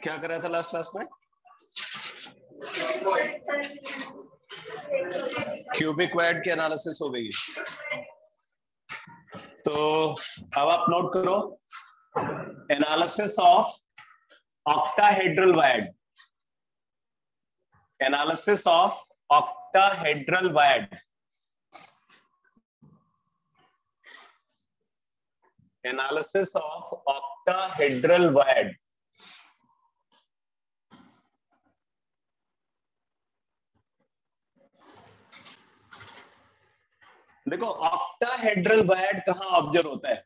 क्या कर रहा था लास्ट क्लास में? क्यूबिक वैड की एनालिसिस हो गई। तो अब आप नोट करो, analysis of octahedral void, analysis of octahedral void, analysis of octahedral void. देखो, ऑक्टाहेड्रल वैड कहां ऑब्जर्व होता है?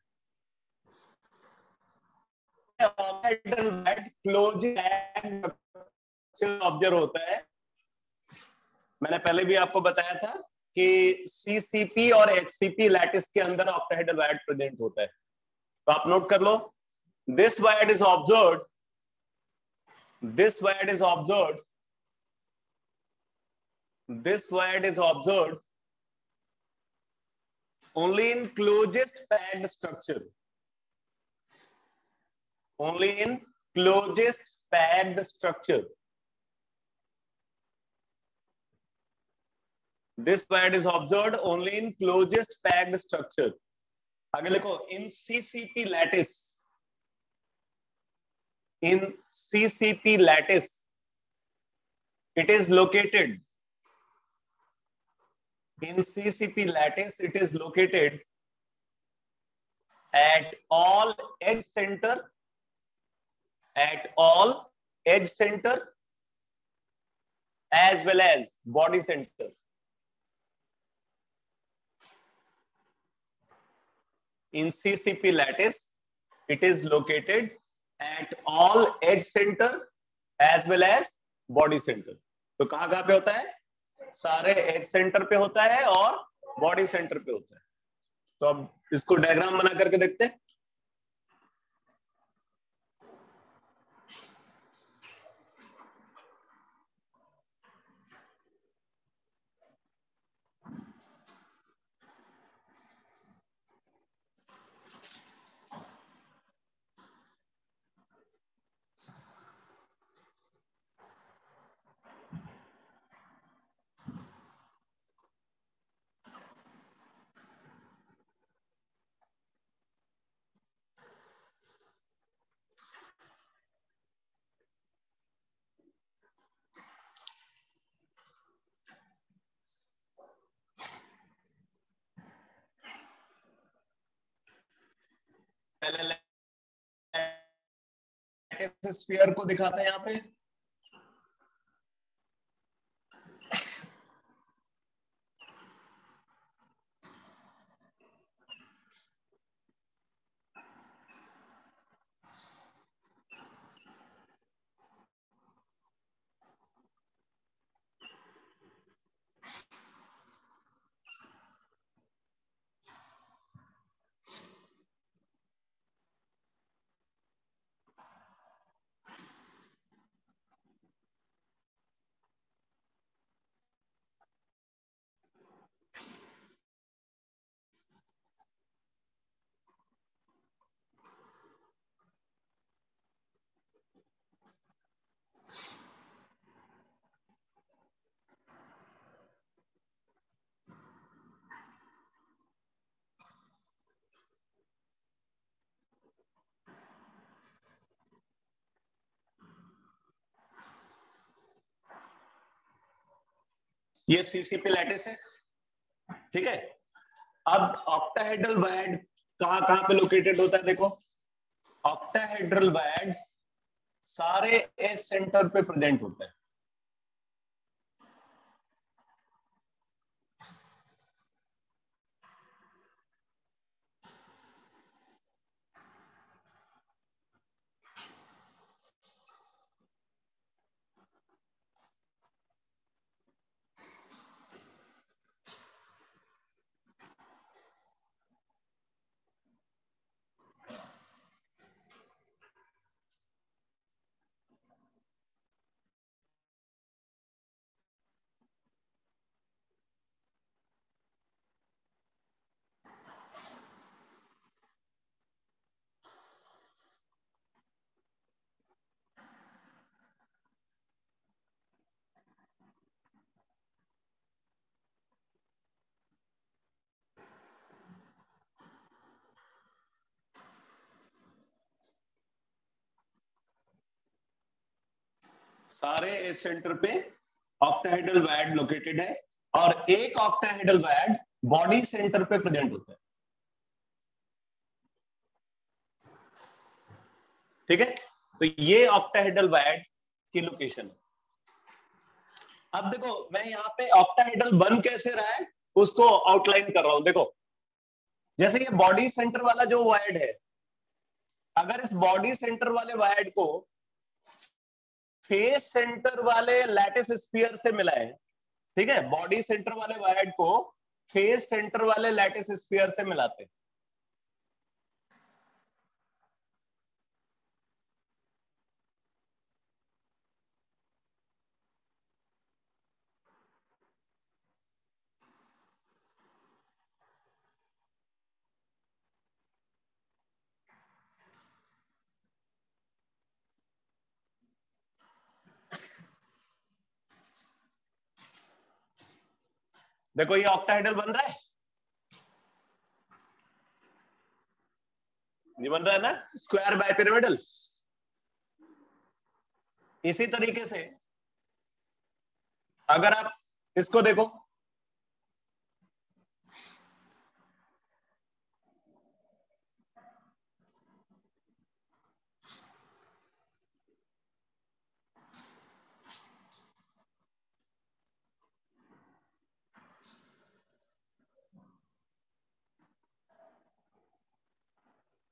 ऑक्टाहेड्रल वैड क्लोज ऑब्जर्व होता है। मैंने पहले भी आपको बताया था कि सीसीपी और एचसीपी लैटिस के अंदर ऑक्टाहेड्रल वैड प्रेजेंट होता है। तो आप नोट कर लो, this void is observed, this void is observed, this void is observed only in closest packed structure, only in closest packed structure. This word is observed only in closest packed structure. आगे लिखो, in CCP lattice, in CCP lattice it is located, in CCP lattice it is located at all edge center, at all edge center as well as body center. In CCP lattice it is located at all edge center as well as body center. तो कहां कहां पे होता है? सारे as centre पे होता है और बॉडी सेंटर पे होता है। तो अब इसको डायग्राम बना करके देखते हैं। पहले लैटिस स्फीयर को दिखाते हैं यहाँ पे। ये सीसीपी लैटिस है, ठीक है। अब ऑक्टाहेड्रल वायड कहां कहां पे लोकेटेड होता है, देखो ऑक्टाहेड्रल वायड सारे एज सेंटर पे प्रेजेंट होता है। सारे एज सेंटर पे ऑक्टाहेड्रल वायड लोकेटेड है और एक ऑक्टाहेड्रल वायड बॉडी सेंटर पे प्रेजेंट होता है, ठीक है। तो ये ऑक्टाहेड्रल वायड की लोकेशन है। अब देखो मैं यहाँ पे ऑक्टाहेड्रल बन कैसे रहा है उसको आउटलाइन कर रहा हूं। देखो जैसे ये बॉडी सेंटर वाला जो वायड है, अगर इस बॉडी सेंटर वाले वायड को फेस सेंटर वाले लैटिस स्फीयर से मिलाएं, ठीक है, बॉडी सेंटर वाले वायड को फेस सेंटर वाले लैटिस स्फीयर से मिलाते हैं, देखो ये ऑक्टाहेड्रल बन रहा है, ये बन रहा है ना स्क्वायर बाइपिरामिडल। इसी तरीके से अगर आप इसको देखो,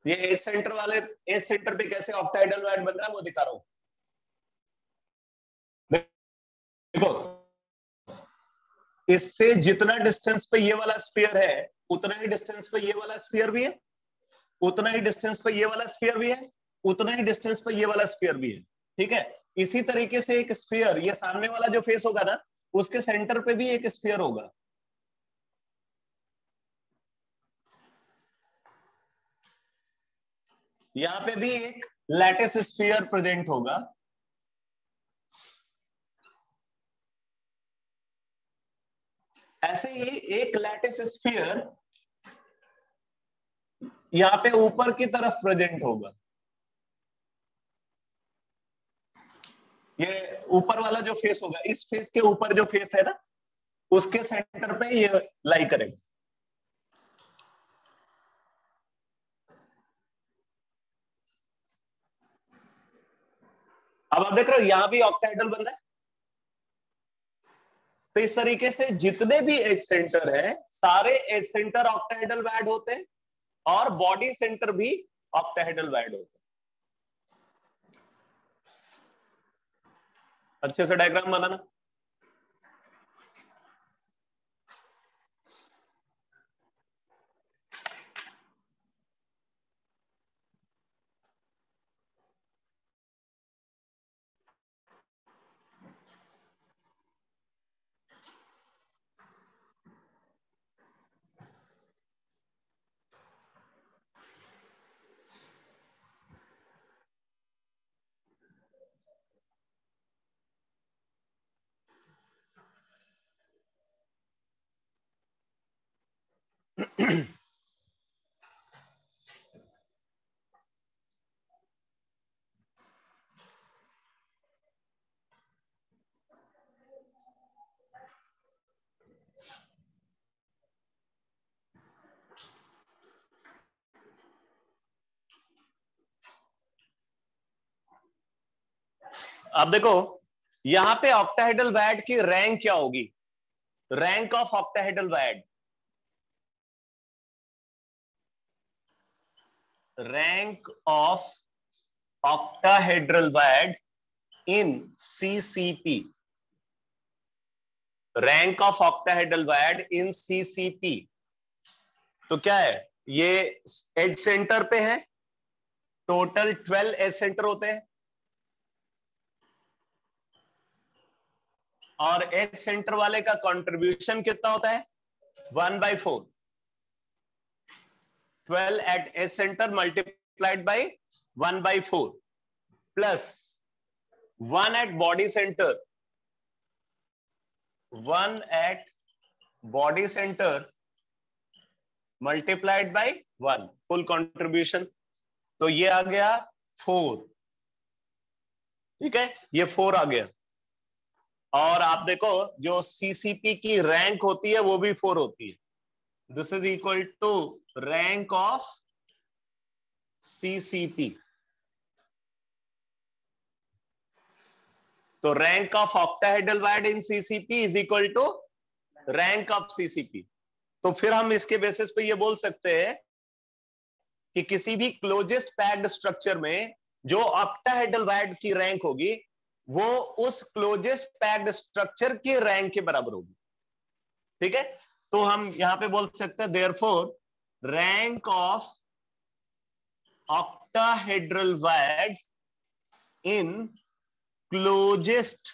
ये एज सेंटर वाले एज सेंटर पे कैसे ऑक्टाहेड्रल वायड बन रहा है वो दिखा रहा हूं। देखो इससे जितना डिस्टेंस पे ये वाला स्फीयर है उतना ही डिस्टेंस पे ये वाला स्फीयर भी है, उतना ही डिस्टेंस पे ये वाला स्फीयर भी है, उतना ही डिस्टेंस पे ये वाला स्फीयर भी है, ठीक है। इसी तरीके से एक स्फीयर ये सामने वाला जो फेस होगा ना उसके सेंटर पे भी एक स्फीयर होगा, यहां पे भी एक लैटिस स्फीयर प्रेजेंट होगा। ऐसे ही एक लैटिस स्फीयर यहाँ पे ऊपर की तरफ प्रेजेंट होगा, ये ऊपर वाला जो फेस होगा इस फेस के ऊपर जो फेस है ना उसके सेंटर पे ये लाई करेगा। अब आप देख रहे हो यहां भी ऑक्टाहेड्रल बन रहा है। तो इस तरीके से जितने भी एज सेंटर है सारे एज सेंटर ऑक्टाहेड्रल वैड होते हैं और बॉडी सेंटर भी ऑक्टाहेड्रल वैड होते हैं। अच्छे से डायग्राम बनाना। अब देखो यहां पे ऑक्टाहेड्रल वैड की रैंक क्या होगी? Rank of octahedral void, rank of octahedral wad in CCP, rank of octahedral wad in CCP। तो क्या है, ये एज सेंटर पे है, टोटल 12 एज सेंटर होते हैं और एज सेंटर वाले का कंट्रीब्यूशन कितना होता है? 1/4। 12 at edge centre multiplied by 1/4 plus 1 at body centre, 1 at body centre multiplied by 1 full contribution. तो ये आ गया 4। ठीक है, ये 4 आ गया। और आप देखो जो सीसीपी की रैंक होती है वो भी 4 होती है। This is equal to rank of CCP. तो rank of octahedral void in CCP is equal to rank of CCP. तो फिर हम इसके बेसिस पे ये बोल सकते हैं कि किसी भी क्लोजेस्ट पैक्ड स्ट्रक्चर में जो ऑक्टाहेड्रल वैड की रैंक होगी वो उस क्लोजेस्ट पैक्ड स्ट्रक्चर की रैंक के बराबर होगी। ठीक है, तो हम यहां पे बोल सकते हैं therefore rank of octahedral wad in closest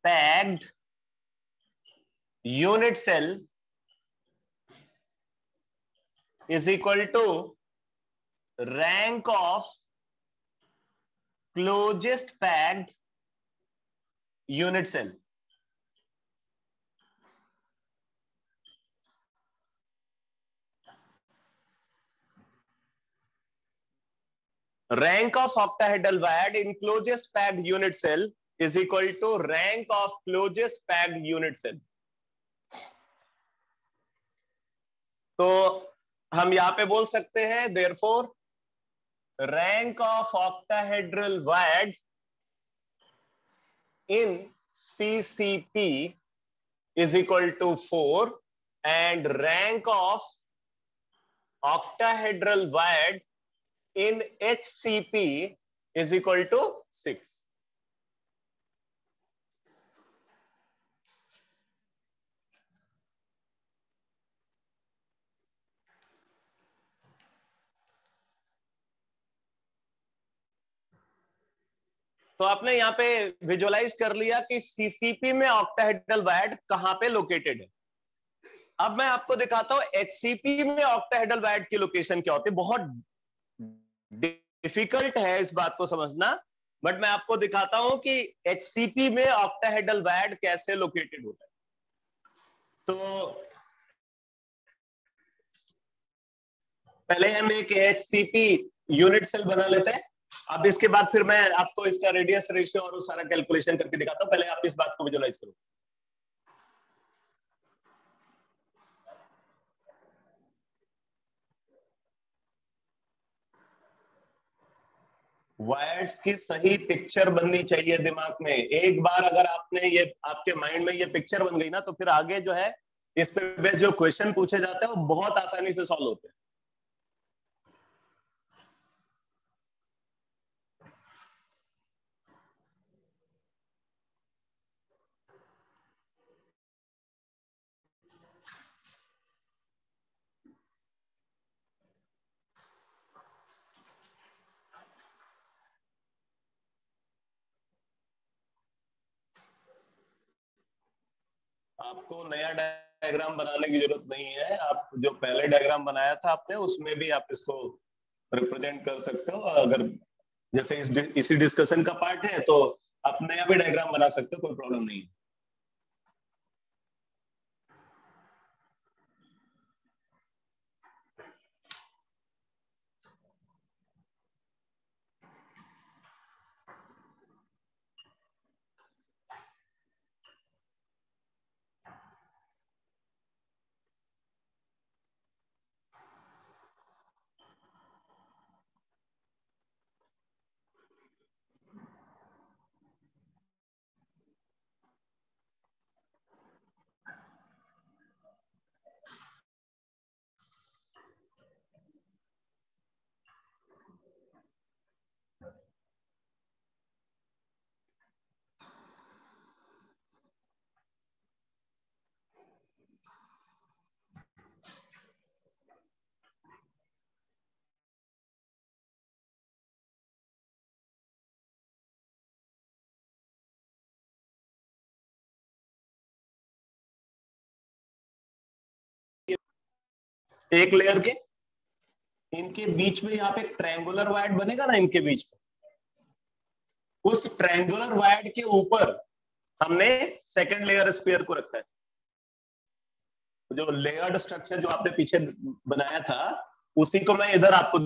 packed unit cell is equal to rank of closest packed unit cell। Rank of octahedral wad in closest packed unit cell is equal to rank of closest packed unit cell। तो हम यहां पे बोल सकते हैं therefore rank of octahedral wad in CCP is equal to 4 and rank of octahedral wad in HCP is equal to 6। तो आपने यहाँ पे विजुअलाइज कर लिया कि सीसीपी में ऑक्टाहेड्रल वैड कहां पे लोकेटेड है। अब मैं आपको दिखाता हूं एचसीपी में ऑक्टाहेड्रल वैड की लोकेशन क्या होती है। बहुत डिफिकल्ट है इस बात को समझना, बट मैं आपको दिखाता हूं कि एचसीपी में ऑक्टाहेड्रल वैड कैसे लोकेटेड होता है। तो पहले हम एक एचसीपी यूनिट सेल बना लेते हैं। अब इसके बाद फिर मैं आपको इसका रेडियस रेशियो और सारा कैलकुलेशन करके दिखाता हूं। पहले आप इस बात को विजुअलाइज करो। वायर्स की सही पिक्चर बननी चाहिए दिमाग में। एक बार अगर आपने ये आपके माइंड में ये पिक्चर बन गई ना, तो फिर आगे जो है इस पे बेस्ड जो क्वेश्चन पूछे जाते हैं वो बहुत आसानी से सॉल्व होते हैं। आपको नया डायग्राम बनाने की जरूरत नहीं है। आप जो पहले डायग्राम बनाया था आपने, उसमें भी आप इसको रिप्रेजेंट कर सकते हो। अगर जैसे इसी डिस्कशन का पार्ट है तो आप नया भी डायग्राम बना सकते हो, कोई प्रॉब्लम नहीं है। एक लेयर के इनके बीच में यहाँ पे ट्रायंगुलर वायर्ड बनेगा ना, इनके बीच में, उस ट्रायंगुलर वायर्ड के ऊपर हमने सेकंड लेयर स्फीयर को रखा है। जो लेयर्ड स्ट्रक्चर जो आपने पीछे बनाया था, उसी को मैं इधर आपको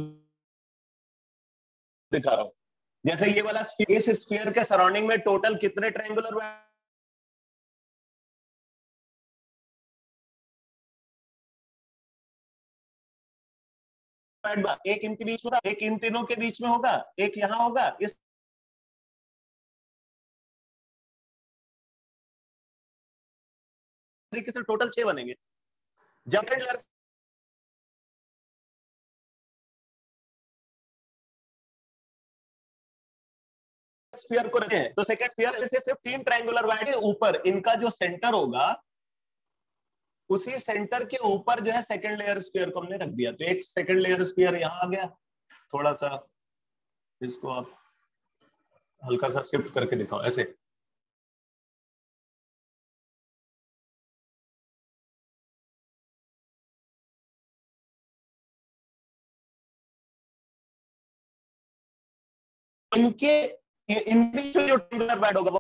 दिखा रहा हूं। जैसे ये वाला इस स्फीयर के सराउंडिंग में टोटल कितने ट्रायंगुलर वायर्ड? एक इनके बीच में, एक इन तीनों के बीच में होगा, एक यहां होगा। इस तरीके से टोटल 6 बनेंगे। जब स्फीयर को रखते हैं तो सेकंड स्फीयर से सिर्फ 3 ट्रायंगुलर वायर्ड के ऊपर इनका जो सेंटर होगा, उसी सेंटर के ऊपर जो है सेकंड लेयर स्फीयर को हमने रख दिया। तो एक सेकंड लेयर स्फीयर यहां आ गया। थोड़ा सा इसको आप हल्का सा शिफ्ट करके दिखाओ ऐसे। इनके इनके जो ट्रायंगुलर वायर्ड होगा वो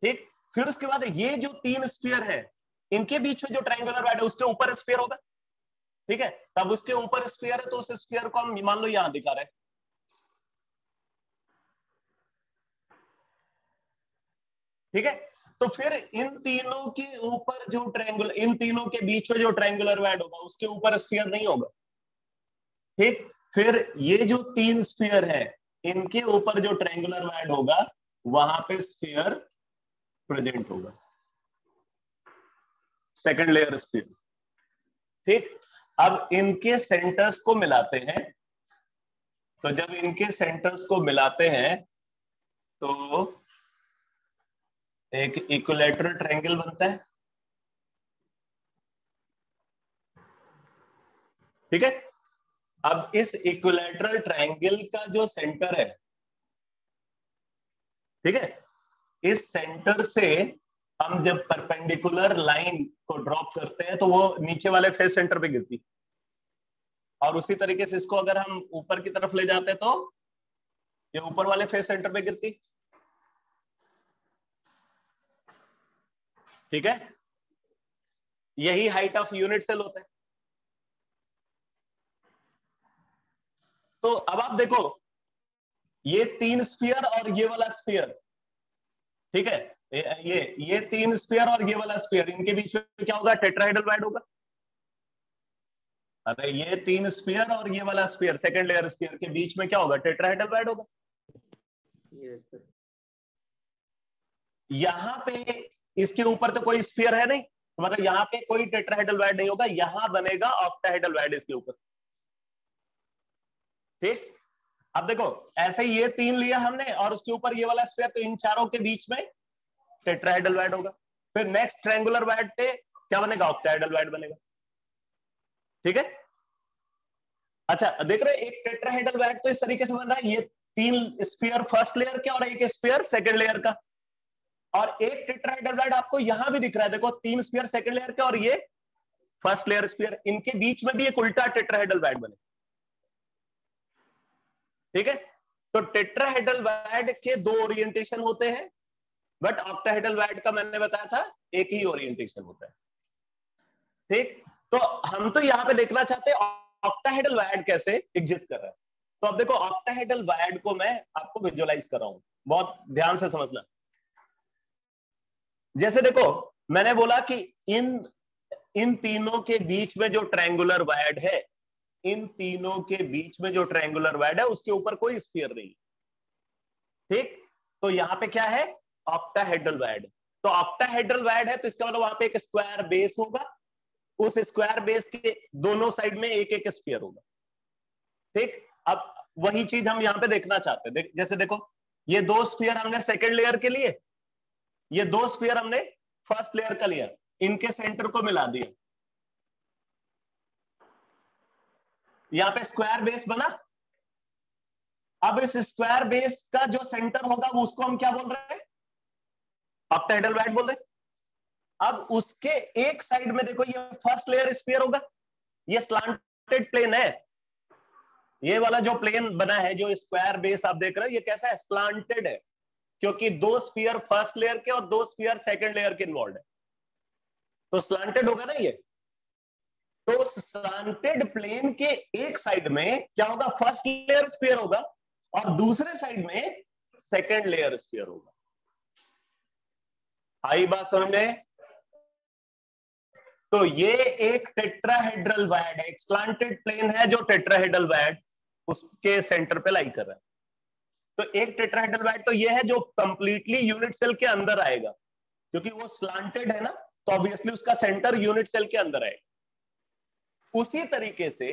ठीक। फिर उसके बाद ये जो 3 स्फीयर है, इनके बीच में जो ट्रायंगुलर वायर्ड है उसके ऊपर स्फीयर होगा। ठीक है, तब उसके ऊपर स्फीयर है तो उस स्फीयर को हम मान लो यहां दिखा रहे हैं। ठीक है, तो फिर इन तीनों के ऊपर जो ट्रायंगुलर, इन तीनों के बीच में जो ट्रायंगुलर वायर्ड होगा उसके ऊपर स्फीयर नहीं होगा। ठीक, फिर ये जो 3 स्फीयर है, इनके ऊपर जो ट्रायंगुलर वायर्ड होगा वहां पे स्फीयर प्रेजेंट होगा, सेकंड लेयर स्फीयर। ठीक, अब इनके सेंटर्स को मिलाते हैं। तो जब इनके सेंटर्स को मिलाते हैं तो एक इक्विलैटरल ट्रायंगल बनता है। ठीक है, अब इस इक्विलैटरल ट्रायंगल का जो सेंटर है, ठीक है, इस सेंटर से हम जब परपेंडिकुलर लाइन को ड्रॉप करते हैं तो वो नीचे वाले फेस सेंटर पे गिरती। और उसी तरीके से इसको अगर हम ऊपर की तरफ ले जाते हैं तो ये ऊपर वाले फेस सेंटर पे गिरती। ठीक है, यही हाइट ऑफ यूनिट सेल होता है। तो अब आप देखो, ये 3 स्फीयर और ये वाला स्फीयर, ठीक है, ये 3 स्फीयर और ये वाला स्फीयर, इनके बीच में क्या होगा? टेट्राहेड्रल वायड होगा। अरे ये 3 स्फीयर और ये वाला स्फीयर, सेकंड लेयर स्फीयर के बीच में क्या होगा? टेट्राहेड्रल वायड होगा। यहां पे इसके ऊपर तो कोई स्फीयर है नहीं, तो मतलब यहां पे कोई टेट्राहेड्रल वायड नहीं होगा, यहां बनेगा ऑक्टाहेड्रल वायड इसके ऊपर। ठीक, अब देखो ऐसे ही ये 3 लिया हमने और उसके ऊपर ये वाला स्फीयर, तो इन चारों के बीच में टेट्राहेड्रल वायड होगा। फिर नेक्स्ट ट्रायंगुलर वायड पे क्या बनेगा, ऑक्टाहेड्रल वायड बनेगा। ठीक है, अच्छा देख रहे एक टेट्राहेड्रल वायड तो इस तरीके से बन रहा है, ये 3 स्फीयर फर्स्ट लेयर के और एक स्फीयर सेकंड लेयर का, और एक टेट्राहेड्रल वायड आपको यहां भी दिख रहा है, देखो 3 स्फीयर सेकंड लेयर के और ये फर्स्ट लेयर स्फीयर, इनके बीच में भी एक उल्टा टेट्राहेड्रल वायड बने। ठीक है, तो टेट्राहेड्रल वायड के 2 ओरिएंटेशन होते हैं, बट ऑक्टाहेड्रल वायड का मैंने बताया था एक ही ओरिएंटेशन होता है। ठीक, तो हम तो यहां पे देखना चाहते हैं ऑक्टाहेड्रल वायड कैसे एग्जिस्ट कर रहा है। तो अब देखो ऑक्टाहेड्रल वायड को मैं आपको विजुअलाइज कर रहा हूं, बहुत ध्यान से समझना। जैसे देखो मैंने बोला कि इन इन तीनों के बीच में जो ट्रायंगुलर वायड है, इन तीनों के बीच में जो ट्रायंगुलर वायड है उसके ऊपर कोई स्फीयर नहीं। ठीक, तो यहां पे क्या है, ऑक्टाहेड्रल वायड। तो ऑक्टाहेड्रल वायड है तो इसका मतलब वहां पे एक स्क्वायर बेस होगा, उस स्क्वायर बेस के दोनों साइड में एक एक स्फीयर होगा। ठीक, अब वही चीज हम यहां पे देखना चाहते हैं। जैसे देखो ये 2 स्फीयर हमने सेकंड लेयर के लिए, ये 2 स्फीयर हमने फर्स्ट लेयर का लिया, इनके सेंटर को मिला दिया, यहां पे स्क्वायर बेस बना। अब इस स्क्वायर बेस का जो सेंटर होगा वो उसको हम क्या बोल रहे हैं, ऑक्टाहेड्रल वायड बोल रहे हैं। अब उसके एक साइड में देखो ये फर्स्ट लेयर स्फीयर होगा, ये स्लांटेड प्लेन है, ये वाला जो प्लेन बना है जो स्क्वायर बेस आप देख रहे हो ये कैसा है, स्लांटेड है, क्योंकि 2 स्फीयर फर्स्ट लेयर के और 2 स्फीयर सेकंड लेयर के इन्वॉल्व है, तो स्लांटेड होगा ना ये। तो स्लांटेड प्लेन के एक साइड में क्या होगा, फर्स्ट लेयर स्फीयर होगा और दूसरे साइड में सेकंड लेयर स्फीयर होगा। आई बात समझ में? तो ये एक टेट्राहेड्रल वायड है, एक स्लांटेड प्लेन है जो टेट्राहेड्रल वायड उसके सेंटर पे लाई कर रहा है। तो एक टेट्राहेड्रल वायड तो ये है जो कंप्लीटली यूनिट सेल के अंदर आएगा, क्योंकि वो स्लांटेड है ना, तो ऑब्वियसली उसका सेंटर यूनिट सेल के अंदर आएगा। उसी तरीके से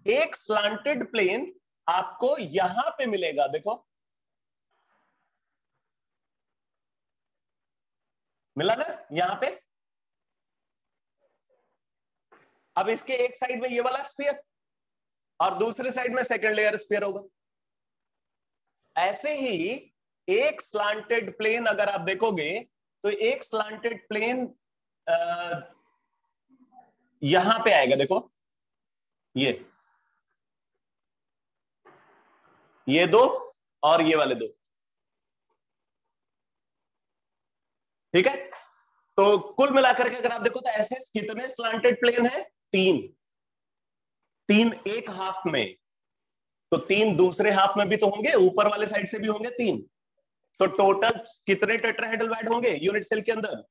एक स्लांटेड प्लेन आपको यहां पे मिलेगा, देखो मिला ना यहां पे। अब इसके एक साइड में ये वाला स्फीयर और दूसरे साइड में सेकंड लेयर स्फीयर होगा। ऐसे ही एक स्लांटेड प्लेन अगर आप देखोगे तो एक स्लांटेड प्लेन यहां पे आएगा, देखो ये 2 और ये वाले 2। ठीक है, तो कुल मिलाकर के अगर आप देखो तो ऐसे कितने स्लांटेड प्लेन है, 3। 3 एक हाफ में, तो 3 दूसरे हाफ में भी तो होंगे, ऊपर वाले साइड से भी होंगे 3। तो टोटल कितने टेट्राहेड्रल वायड होंगे यूनिट सेल के अंदर,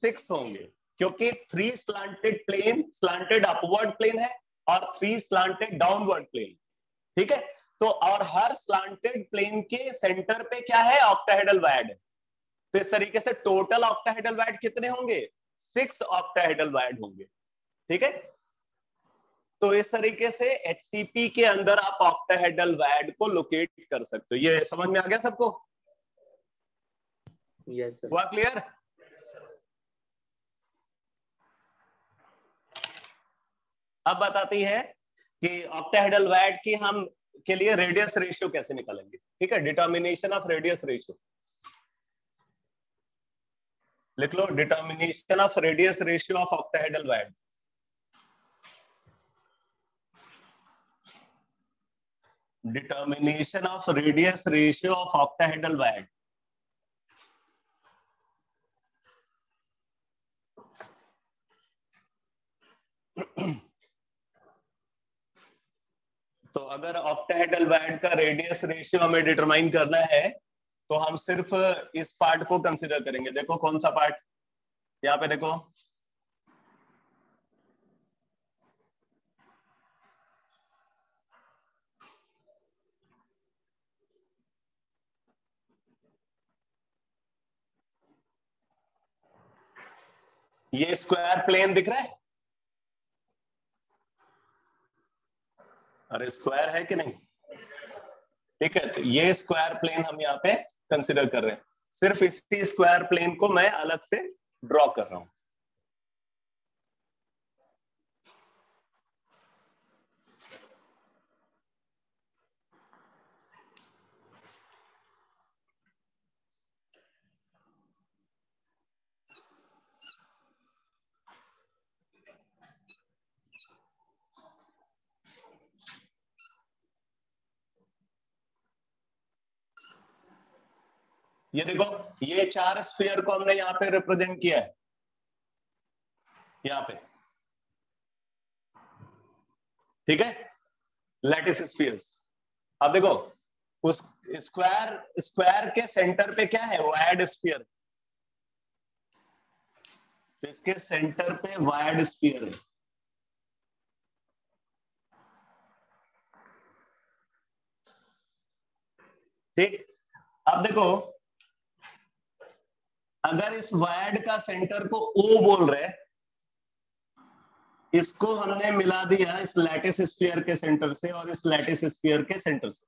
6 होंगे, क्योंकि 3 slanted plane, slanted upward plane है और 3 स्लांटेड डाउनवर्ड प्लेन। ठीक है, तो और हर स्लांटेड प्लेन के सेंटर पे क्या है, ऑक्टाहेड्रल वायड है। तो इस तरीके से टोटल ऑक्टाहेड्रल वायड कितने होंगे, 6 ऑक्टाहेड्रल वायड होंगे। ठीक है, तो इस तरीके से एचसीपी के अंदर आप ऑक्टाहेड्रल वायड को लोकेट कर सकते हो। ये समझ में आ गया सबको? Yes sir. हुआ क्लियर? अब बताती है कि ऑक्टाहेड्रल वायड की हम के लिए रेडियस रेशियो कैसे निकालेंगे। ठीक है, डिटर्मिनेशन ऑफ रेडियस रेशियो लिख लो, determination of radius ratio of octahedral void. Determination of radius ratio of octahedral void. तो अगर ऑक्टाहेड्रल वायड का रेडियस रेशियो हमें डिटरमाइन करना है तो हम सिर्फ इस पार्ट को कंसीडर करेंगे। देखो कौन सा पार्ट, यहाँ पे देखो, ये स्क्वायर प्लेन दिख रहा है? अरे स्क्वायर है कि नहीं? ठीक है, तो ये स्क्वायर प्लेन हम यहाँ पे कंसिडर कर रहे हैं। सिर्फ इसी स्क्वायर प्लेन को मैं अलग से ड्रॉ कर रहा हूं। ये देखो, ये 4 स्फीयर को हमने यहाँ पे रिप्रेजेंट किया है, यहाँ पे। ठीक है, लैटिस स्फीयर्स। अब देखो, उस स्क्वायर के सेंटर पे क्या है? Wired sphere. तो इसके सेंटर पे वायर्ड स्फीयर है। ठीक, अब देखो, अगर इस वायर्ड का सेंटर को O बोल रहे, इसको हमने मिला दिया इस लैटिस स्फीयर के सेंटर से और इस लैटिस स्फीयर के सेंटर से।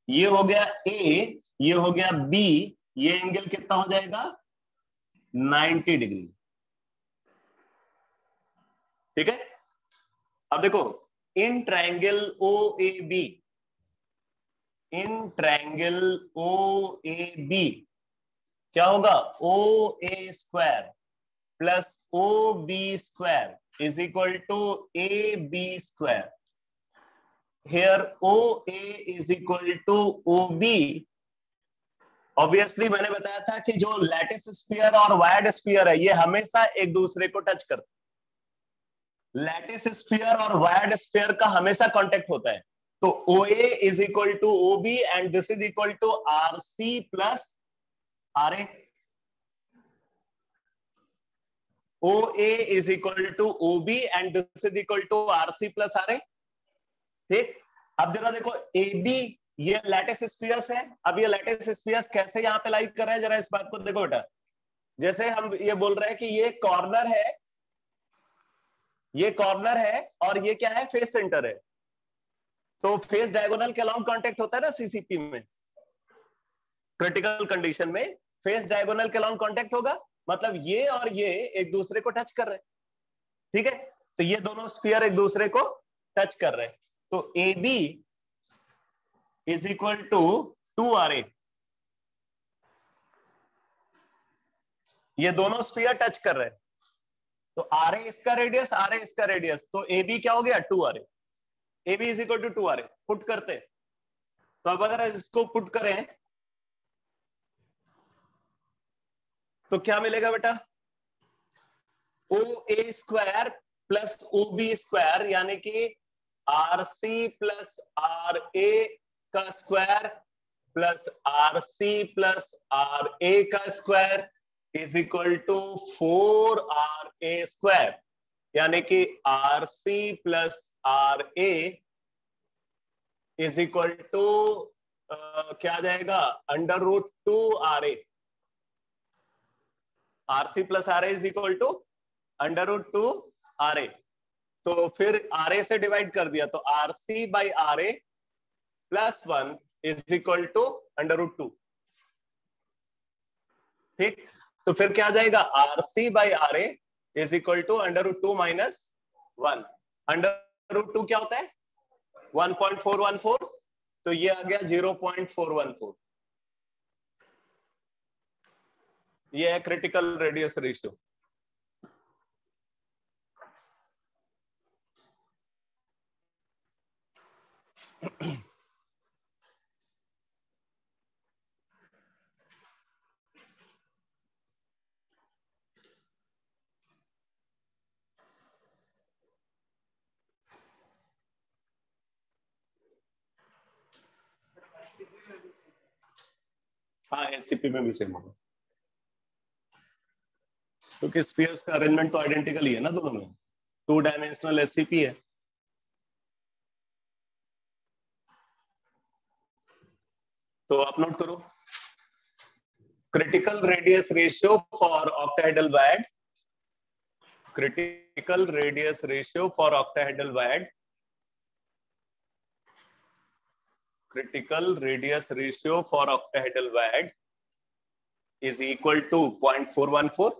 ये हो गया A, ये हो गया B, ये एंगल कितना हो जाएगा? 90 डिग्री। ठीक है, अब देखो, in triangle OAB, in triangle OAB क्या होगा? OA square plus OB square is equal to AB square. Here OA is equal to OB। Obviously मैंने बताया था कि जो लैटिस स्फीयर और वायर्ड स्फीयर है, ये हमेशा एक दूसरे को टच करते हैं। लैटिस स्फीयर और वायर्ड स्फीयर का हमेशा कांटेक्ट होता है। तो OA is equal to OB and this is equal to RC plus RA। OA is equal to OB and this is equal to RC plus RA। ठीक, अब जरा देखो, AB ये लैटिस स्फीयर्स है। अब ये लैटिस स्फीयर्स कैसे यहाँ पे लाइक कर रहे हैं, जरा इस बात को देखो बेटा। जैसे हम ये बोल रहे हैं कि ये कॉर्नर है, ये कॉर्नर है और ये क्या है? फेस सेंटर है। तो फेस डायगोनल के अलोंग कांटेक्ट होता है ना सीसीपी में। क्रिटिकल कंडीशन में फेस डायगोनल के अलोंग कांटेक्ट होगा, मतलब ये और ये एक दूसरे को टच कर रहे हैं। ठीक है, तो ये दोनों स्फीयर एक दूसरे को टच कर रहे हैं। तो AB is equal to 2RA। ये दोनों स्फीयर टच कर रहे हैं, तो RA इसका रेडियस, RA इसका रेडियस, तो AB क्या हो गया? 2RA। AB is equal to 2RA। Put करते हैं, तो अब अगर इसको पुट करें तो क्या मिलेगा बेटा? OA square plus OB square यानी कि RC प्लस RA का square plus RC plus RA का square is equal to 4RA square, यानी कि RC plus RA is equal to क्या आ जाएगा? Under root 2RA। RC plus RA is equal to under root 2RA। तो फिर RA से डिवाइड कर दिया, तो RC by RA plus 1 is equal to under root 2। ठीक, तो फिर क्या आ जाएगा? RC by RA is equal to under root 2 minus 1। Under root 2 क्या होता है? 1.414। तो ये आ गया 0.414। ये है क्रिटिकल रेडियस रेशियो। हाँ, एससीपी में भी सेम होगा, क्योंकि स्फीयर्स का अरेंजमेंट तो आइडेंटिकल ही है ना दोनों में। 2 डायमेंशनल एससीपी है। तो आप नोट करो, critical radius ratio for octahedral wired critical radius ratio for octahedral WAD, critical radius ratio for octahedral WAD is equal to 0.414,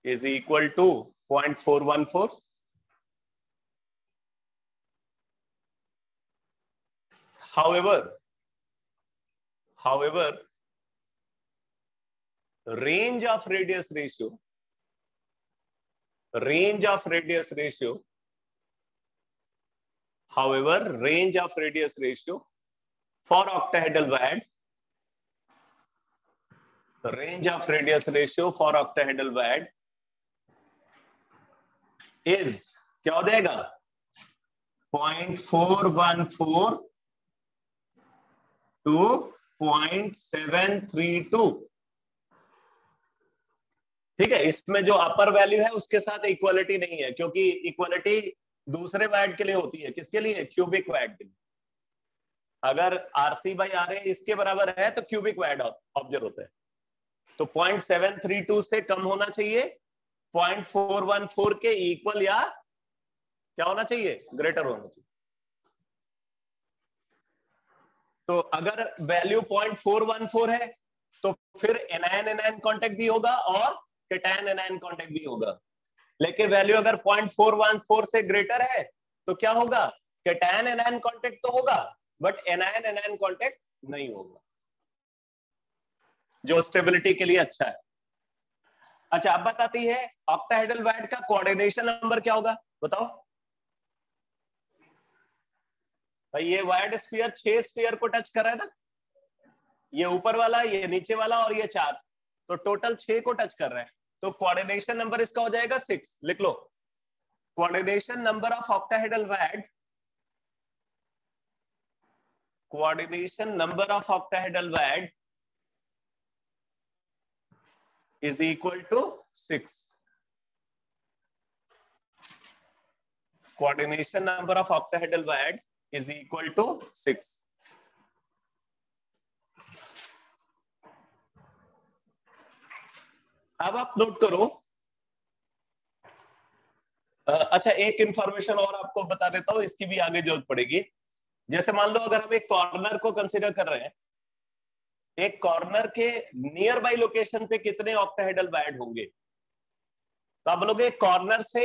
is equal to 0.414. However, range of radius ratio for octahedral WAD, is क्या हो जाएगा 0.414 to 0.732. ठीक है, इसमें जो अपर value है उसके साथ इक्वालिटी नहीं है, क्योंकि इक्वालिटी दूसरे वैड के लिए होती है। किसके लिए? क्यूबिक वैड के लिए। अगर RC बाई RA इसके बराबर है तो क्यूबिक वैड ऑब्जर्व होता है। तो 0.732 से कम होना चाहिए, 0.414 के इक्वल या क्या होना चाहिए? ग्रेटर होना चाहिए। तो अगर वैल्यू 0.414 है तो फिर एनायन एनायन कांटेक्ट भी होगा और कैटायन एनायन कांटेक्ट भी होगा। लेकिन वैल्यू अगर 0.414 से ग्रेटर है तो क्या होगा? कैटायन एनायन कांटेक्ट तो होगा बट एनायन एनायन कांटेक्ट नहीं होगा, जो स्टेबिलिटी के लिए अच्छा है। अच्छा, अब बताती है ऑक्टाहेड्रल वैड का कोऑर्डिनेशन नंबर क्या होगा, बताओ भाई। ये वाइड स्फीयर 6 स्फीयर को टच कर रहा है ना, ये ऊपर वाला, ये नीचे वाला और ये 4, तो टोटल 6 को टच कर रहा है। तो कोऑर्डिनेशन नंबर इसका हो जाएगा 6। लिख लो, coordination number of octahedral void, coordination number of octahedral void is equal to 6. Coordination number of octahedral WAD is equal to 6. अब आप नोट करो। अच्छा, एक इंफॉर्मेशन और आपको बता देता हूं, इसकी भी आगे जरूरत पड़ेगी। जैसे मान लो अगर हम एक कॉर्नर को कंसीडर कर रहे हैं, एक कॉर्नर के नियर बाई लोकेशन पे कितने ऑक्टाहेड्रल वैड होंगे? तो आप बोलोगे कॉर्नर से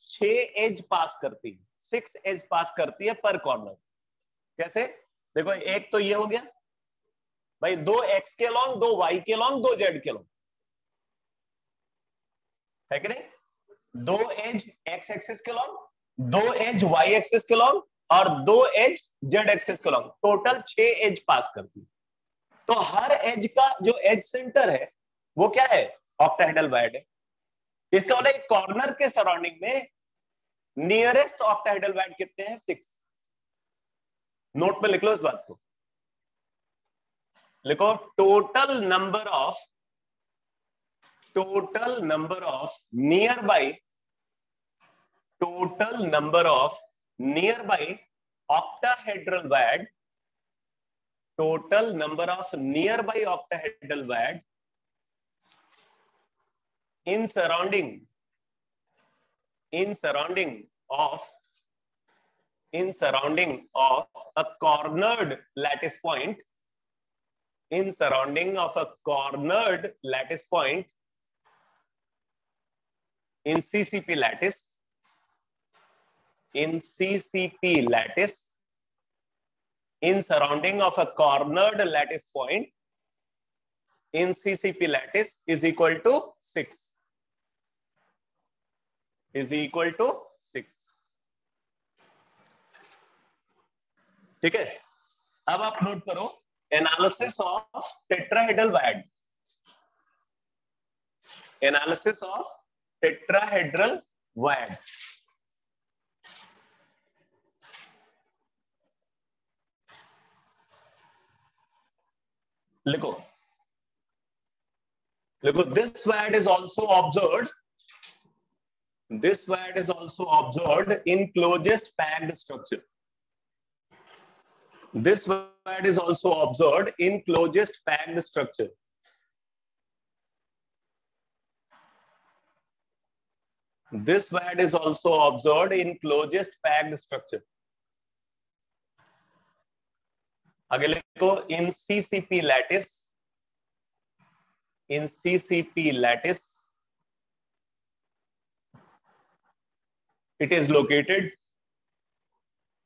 6 एज पास करती है, 6 एज पास करती है पर कॉर्नर। कैसे? देखो, एक तो ये हो गया भाई, 2 एक्स के लॉन्ग, 2 वाई के लॉन्ग, 2 जेड के लॉन्ग, है कि नहीं? 2 एज एक्स एक्सिस के लॉन्ग, 2 एज वाई एक्सिस के लॉन्ग और 2 एज जेड एक्सिस के लॉन्ग, टोटल 6 एज पास करती है। तो हर एज का जो एज सेंटर है वो क्या है? ऑक्टाहेड्रल वैड है। इसका मतलब एक कॉर्नर के सराउंडिंग में नियरेस्ट ऑक्टाहेड्रल वैड कितने हैं? 6। नोट में लिख लो इस बात को, लिखो total number of near by octahedral WAD, total number of nearby octahedral WAD in surrounding of a cornered lattice point, in surrounding of a cornered lattice point in CCP lattice, in surrounding of a cornered lattice point in CCP lattice is equal to 6. ठीक है? अब आप note करो, analysis of tetrahedral void, analysis of tetrahedral void. लिखो, this WAD is also observed in closest packed structure. This WAD is also observed in closest packed structure. This VAD is also observed in closest packed structure. आगे लिखो, in CCP lattice, in CCP lattice, it is located,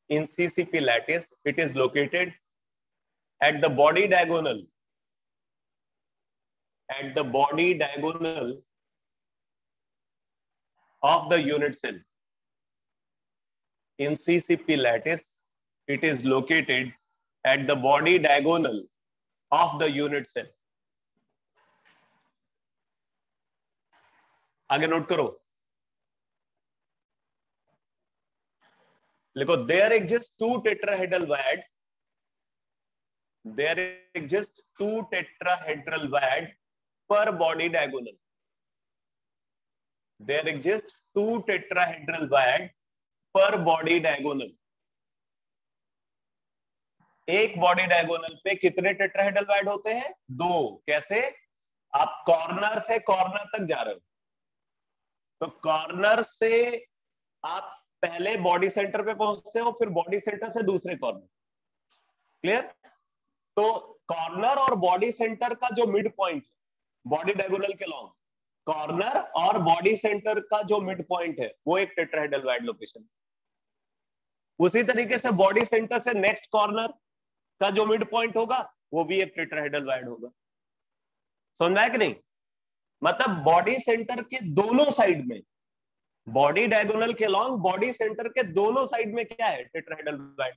in CCP lattice, it is located at the body diagonal, at the body diagonal of the unit cell. In CCP lattice, it is located at the body diagonal of the unit cell. आगे note करो, लिखो, there exists two tetrahedral VAD. There exists two tetrahedral VAD per body diagonal. There exists two tetrahedral VAD per body diagonal. एक body diagonal पे कितने tetrahedral वैड होते हैं? दो. कैसे? आप कॉर्नर से कॉर्नर तक जा रहे हो, तो कॉर्नर से आप पहले बॉडी सेंटर पे पहुंचते हो, फिर बॉडी सेंटर से दूसरे कॉर्नर. क्लियर? तो कॉर्नर और बॉडी सेंटर का जो मिड पॉइंट बॉडी डायगोनल के लॉन्ग, कॉर्नर और बॉडी सेंटर का जो मिड पॉइंट है वो एक टेट्राहेड्रल वैड लोकेशन. उसी तरीके से बॉडी सेंटर से नेक्स्ट कॉर्नर का जो मिड पॉइंट होगा वो भी एक टेट्राहेड्रल वैड होगा. समझ आया कि नहीं? मतलब बॉडी सेंटर के दोनों साइड में, बॉडी डायगोनल के लॉन्ग बॉडी सेंटर के दोनों साइड में क्या है? Tetrahedral void.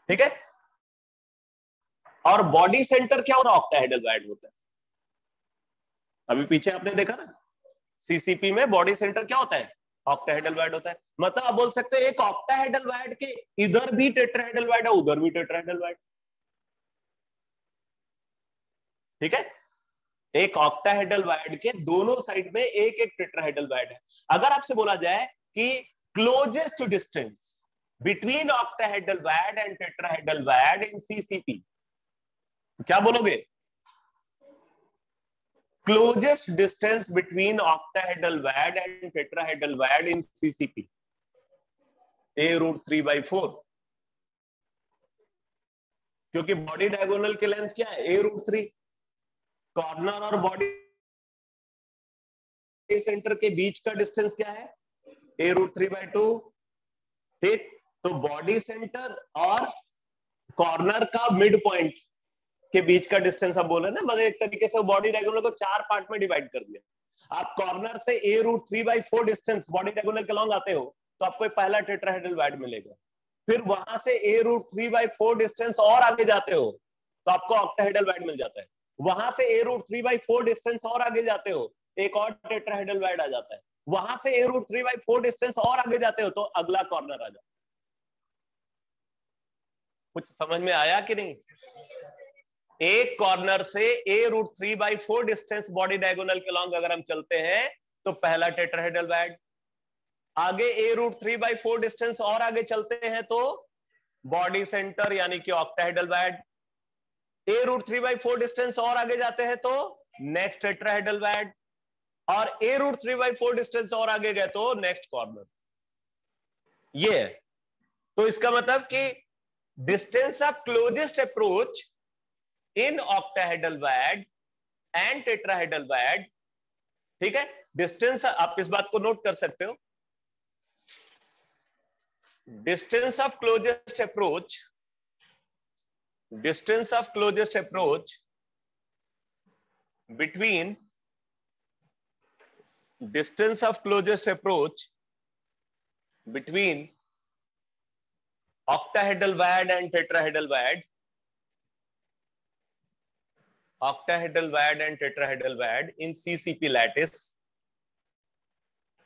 ठीक है? और बॉडी सेंटर क्या होता है? ऑक्टाहेड्रल वैड होता है. अभी पीछे आपने देखा ना, सीसीपी में बॉडी सेंटर क्या होता है? ऑक्टाहेड्रल वैड होता है. मतलब आप बोल सकते हो एक ऑक्टाहेड्रल वैड के इधर भी टेट्राहेड्रल वैड है, उधर भी टेट्राहेड्रल वैड. ठीक है? एक ऑक्टाहेड्रल वैड के दोनों साइड में एक एक टेट्राहेड्रल वैड है. अगर आपसे बोला जाए कि closest distance between octahedral void and tetrahedral void in CCP, क्या बोलोगे? Closest distance between octahedral VAD and tetrahedral VAD in CCP, A√3/4. क्योंकि बॉडी डायगोनल की लेंथ क्या है? A√3. कॉर्नर और बॉडी सेंटर के बीच का डिस्टेंस क्या है? A√3/2. ठीक, तो बॉडी सेंटर और कॉर्नर का मिड पॉइंट के बीच का डिस्टेंस हम बोल रहे हैं ना. मतलब एक तरीके से बॉडी डायगोनल को चार पार्ट में डिवाइड कर दिया. आप कॉर्नर से A√3/4 डिस्टेंस बॉडी डायगोनल के लॉन्ग आते हो तो आपको पहला टेट्राहेड्रल वैड मिलेगा. फिर वहां से A√3/4 डिस्टेंस और आगे जाते हो तो आपको ऑक्टाहेड्रल वैड मिल जाता है. वहां से A√3/4 डिस्टेंस और आगे जाते हो, एक और टेट्राहेड्रल वैड आ जाता है. वहां से A√3/4 डिस्टेंस और आगे जाते हो तो अगला कॉर्नर आ जाता है. कुछ समझ में आया कि नहीं? एक कॉर्नर से A√3/4 डिस्टेंस बॉडी डायगोनल के लॉन्ग अगर हम चलते हैं तो पहला टेट्राहेड्रल वैड. आगे A√3/4 डिस्टेंस और आगे चलते हैं तो बॉडी सेंटर यानी कि ऑक्टाहेड्रल वैड. A√3/4 डिस्टेंस और आगे जाते हैं तो नेक्स्ट टेट्राहेड्रल वैड. और A√3/4 डिस्टेंस और आगे गए तो नेक्स्ट कॉर्नर. ये है. तो इसका मतलब कि distance of closest approach in octahedral void and tetrahedral void. ठीक है? डिस्टेंस, आप इस बात को नोट कर सकते हो, distance of closest approach, distance of closest approach between, distance of closest approach between octahedral VAD and tetrahedral VAD, octahedral VAD and tetrahedral VAD in CCP lattice,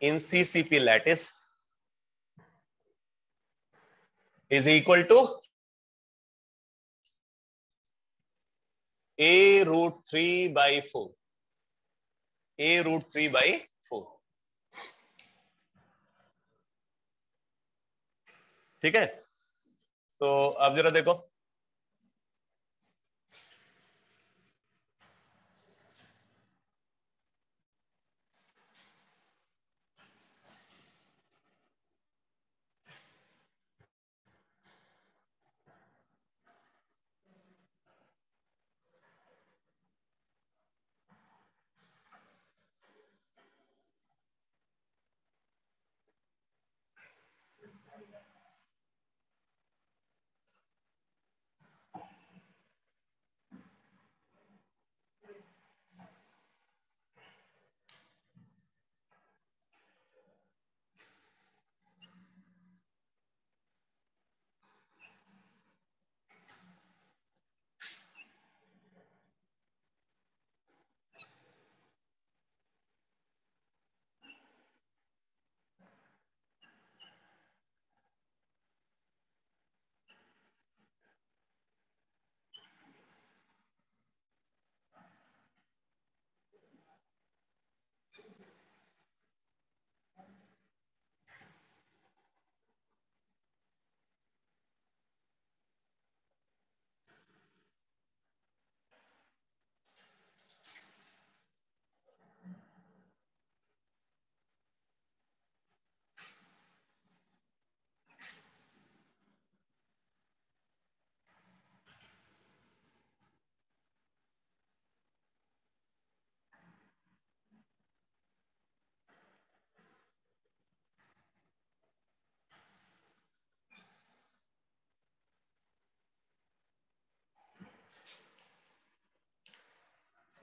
in CCP lattice is equal to A√3/4. A√3/4. ठीक है? तो अब जरा देखो,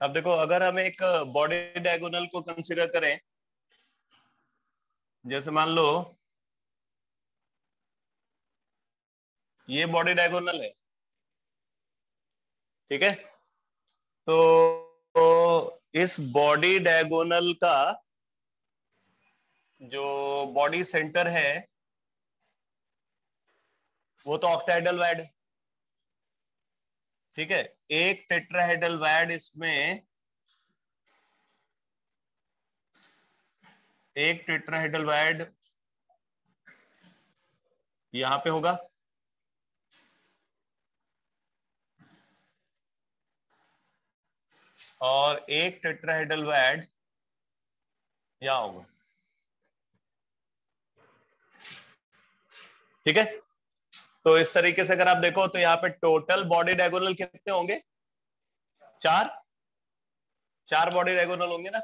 अब देखो, अगर हम एक बॉडी डायगोनल को कंसीडर करें, जैसे मान लो ये बॉडी डायगोनल है, ठीक है। तो इस बॉडी डायगोनल का जो बॉडी सेंटर है वो तो ऑक्टाहेड्रल वैड, ठीक है। एक टेट्राहेड्रल वैड इसमें, एक टेट्राहेड्रल वैड यहां पे होगा, और एक टेट्राहेड्रल वैड यहां होगा, ठीक है। तो इस तरीके से अगर आप देखो तो यहाँ पे टोटल बॉडी डायगोनल कितने होंगे? 4, 4 बॉडी डायगोनल होंगे ना।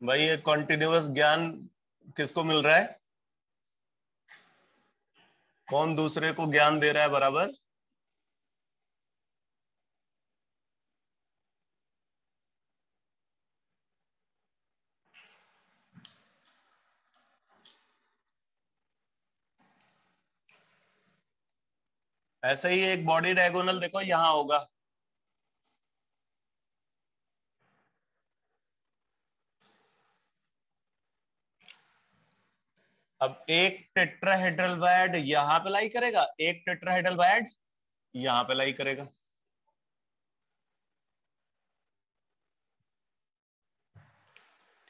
भाई ये कॉन्टिन्यूअस ज्ञान किसको मिल रहा है? कौन दूसरे को ज्ञान दे रहा है बराबर? ऐसे ही एक बॉडी डायगोनल देखो यहां होगा, अब एक टेट्राहेड्रल वैड यहां पे लाई करेगा, एक टेट्राहेड्रल वैड यहां पे लाई करेगा,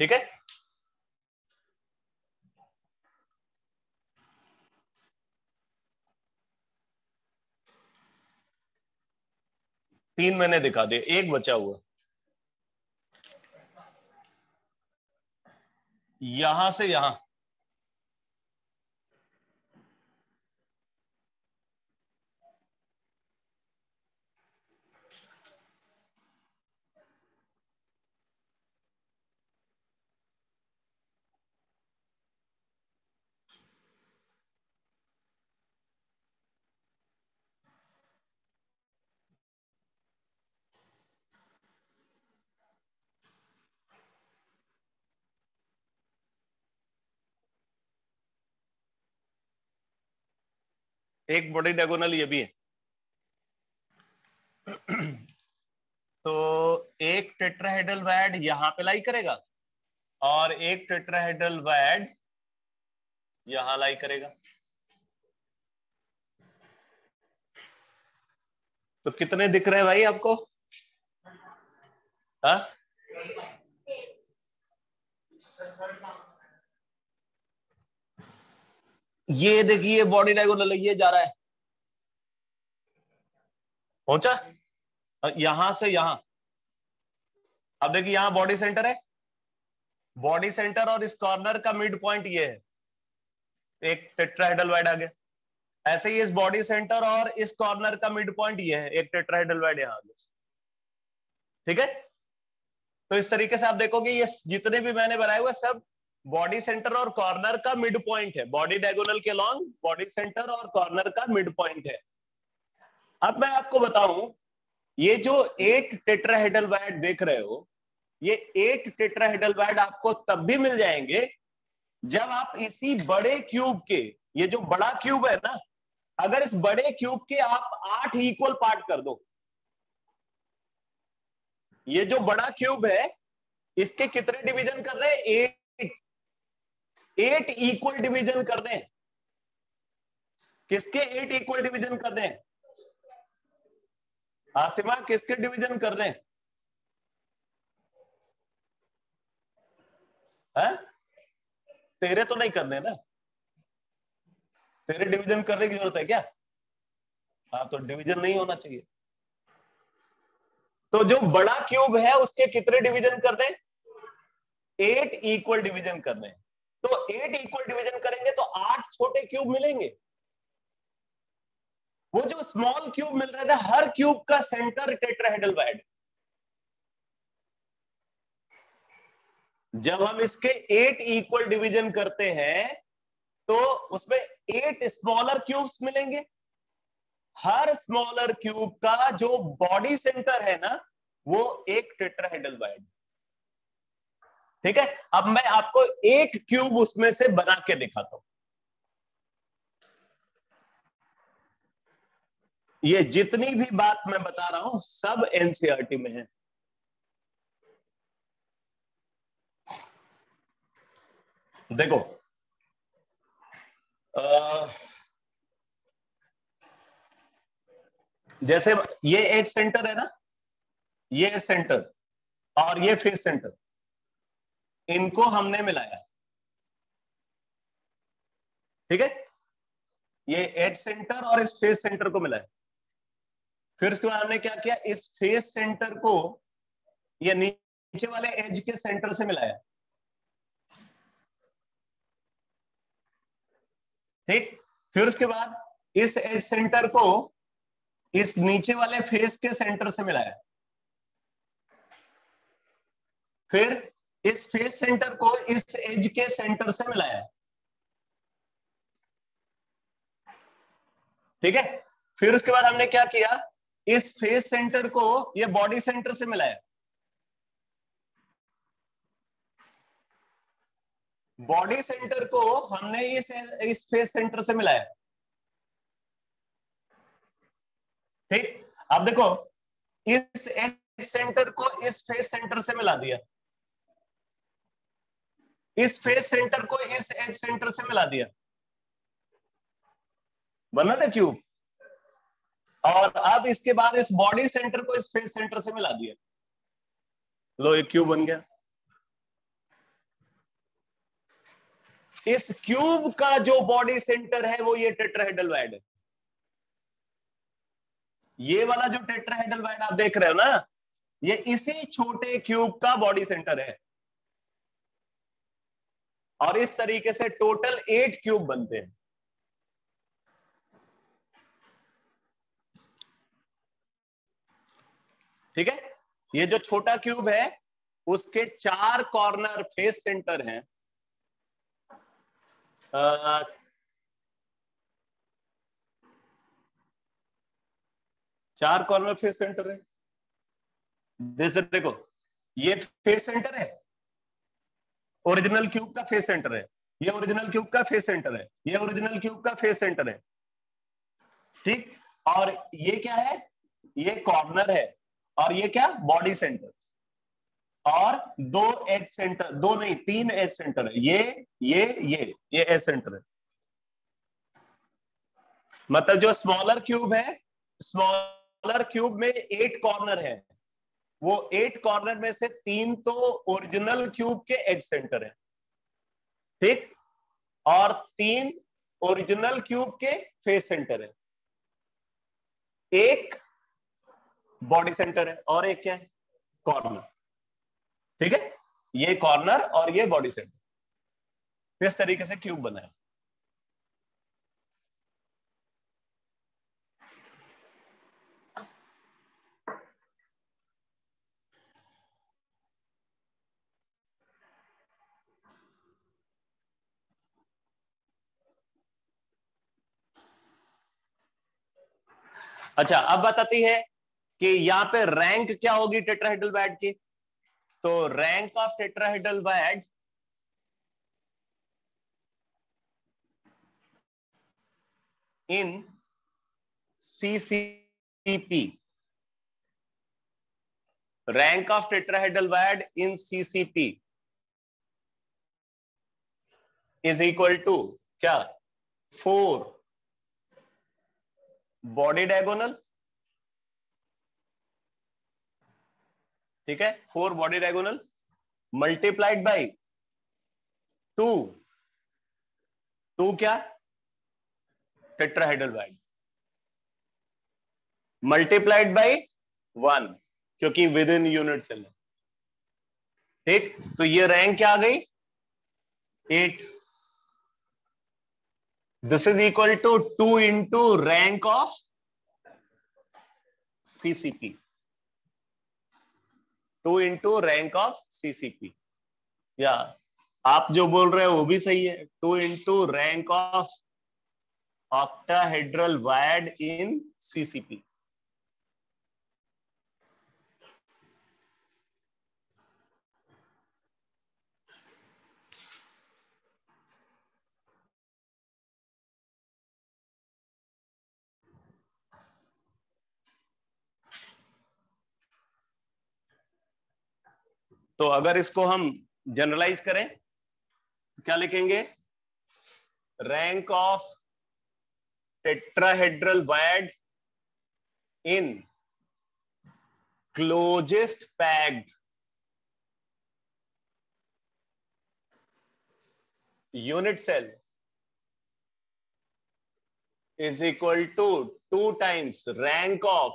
ठीक है। तीन मैंने दिखा दिए, एक बचा हुआ, यहां से यहां। एक बॉडी डायगोनल ये भी है। तो एक टेट्राहेड्रल वैड यहां पे लाई करेगा और एक टेट्राहेड्रल वैड यहां लाई करेगा, तो कितने दिख रहे हैं भाई आपको? हाँ, ये देखिए बॉडी डायगोनल ये जा रहा है, पहुंचा यहां से यहां। अब देखिए यहां बॉडी सेंटर है, बॉडी सेंटर और इस कॉर्नर का मिड पॉइंट ये है, एक टेट्राहेड्रल वाइड आ गया। ऐसे ही इस बॉडी सेंटर और इस कॉर्नर का मिड पॉइंट ये है, एक टेट्राहेड्रल वाइड यहां आ गया, ठीक है। तो इस तरीके से आप देखोगे ये जितने भी मैंने बनाए हुए सब बॉडी सेंटर और कॉर्नर का मिड पॉइंट है, बॉडी डायगोनल के लॉन्ग बॉडी सेंटर और कॉर्नर का मिड पॉइंट है। अब मैं आपको बताऊं, ये जो 8 टेट्राहेड्रल वाइड देख रहे हो, ये 8 टेट्राहेड्रल वाइड आपको तब भी मिल जाएंगे जब आप इसी बड़े क्यूब के, ये जो बड़ा क्यूब है ना, अगर इस बड़े क्यूब के आप 8 इक्वल पार्ट कर दो, ये जो बड़ा क्यूब है इसके कितने डिवीजन कर रहे हैं? 8 इक्वल डिवीजन कर रहे हैं। किसके 8 इक्वल डिवीजन कर रहे हैं? आसिमा किसके डिवीजन कर रहे हैं? है? तेरे तो नहीं करने ना, तेरे डिवीजन करने की जरूरत है क्या? हाँ, तो डिवीजन नहीं होना चाहिए। तो जो बड़ा क्यूब है उसके कितने डिवीजन कर रहे हैं? 8 इक्वल डिवीजन कर रहे हैं। तो 8 इक्वल डिवीजन करेंगे तो 8 छोटे क्यूब मिलेंगे, वो जो स्मॉल क्यूब मिल रहा है ना, हर क्यूब का सेंटर टेट्राहेड्रल वायड। जब हम इसके 8 इक्वल डिवीजन करते हैं तो उसमें 8 स्मॉलर क्यूब्स मिलेंगे। हर स्मॉलर क्यूब का जो बॉडी सेंटर है ना, वो एक टेट्राहेड्रल वायड। ठीक है, अब मैं आपको एक क्यूब उसमें से बना के दिखाता हूं। ये जितनी भी बात मैं बता रहा हूं सब एनसीईआरटी में है। देखो, जैसे ये एक सेंटर है ना, ये सेंटर और ये फेस सेंटर, इनको हमने मिलाया। ठीक है, ये एज सेंटर और इस फेस सेंटर को मिलाया। फिर उसके बाद हमने क्या किया, इस फेस सेंटर को ये नीचे वाले एज के सेंटर से मिलाया। ठीक, फिर उसके बाद इस एज सेंटर को इस नीचे वाले फेस के सेंटर से मिलाया। फिर इस फेस सेंटर को इस एज के सेंटर से मिलाया। ठीक है, फिर उसके बाद हमने क्या किया, इस फेस सेंटर को ये बॉडी सेंटर से मिलाया। बॉडी सेंटर को हमने इस फेस सेंटर से मिलाया। ठीक, अब देखो, इस एज सेंटर को इस फेस सेंटर से मिला दिया, इस फेस सेंटर को इस एज सेंटर से मिला दिया, बना ना क्यूब। और अब इसके बाद इस बॉडी सेंटर को इस फेस सेंटर से मिला दिया, लो एक क्यूब बन गया। इस क्यूब का जो बॉडी सेंटर है वो ये टेट्राहेड्रल वायड है। ये वाला जो टेट्राहेड्रल वायड आप देख रहे हो ना, ये इसी छोटे क्यूब का बॉडी सेंटर है। और इस तरीके से टोटल 8 क्यूब बनते हैं। ठीक है, ये जो छोटा क्यूब है उसके 4 कॉर्नर फेस सेंटर हैं। 4 कॉर्नर फेस सेंटर है। जैसे देखो, ये फेस सेंटर है, ओरिजिनल क्यूब का फेस सेंटर है, ये ओरिजिनल क्यूब का फेस सेंटर है, ये ओरिजिनल क्यूब का फेस सेंटर है। ठीक, और ये क्या है, ये कॉर्नर है, और ये क्या, बॉडी सेंटर। और 2 एज सेंटर, 2 नहीं 3 एज सेंटर है, ये एज सेंटर है। मतलब जो स्मॉलर क्यूब है, स्मॉलर क्यूब में 8 कॉर्नर है, वो 8 कॉर्नर में से 3 तो ओरिजिनल क्यूब के एज सेंटर है। ठीक, और 3 ओरिजिनल क्यूब के फेस सेंटर है, एक बॉडी सेंटर है, और एक क्या है, कॉर्नर। ठीक है, ये कॉर्नर और ये बॉडी सेंटर, इस तरीके से क्यूब बना है। अच्छा, अब बताती है कि यहाँ पे रैंक क्या होगी टेट्राहेड्रल वायड की। तो rank of tetrahedral void in CCP, rank of tetrahedral void in CCP is equal to क्या, 4 बॉडी डायगोनल। ठीक है, 4 बॉडी डायगोनल मल्टीप्लाइड बाई 2, 2 क्या, टेट्राहेड्रल वायड, मल्टीप्लाइड बाई 1, क्योंकि विद इन यूनिट सेल है। ठीक, तो ये रैंक क्या आ गई, 8। This is equal to 2 into rank of CCP, 2 into rank of CCP। या आप जो बोल रहे हो वो भी सही है, 2 into rank of octahedral wired in CCP। तो अगर इसको हम जनरलाइज करें तो क्या लिखेंगे? Rank of tetrahedral void in closest packed unit cell is equal to 2 times rank of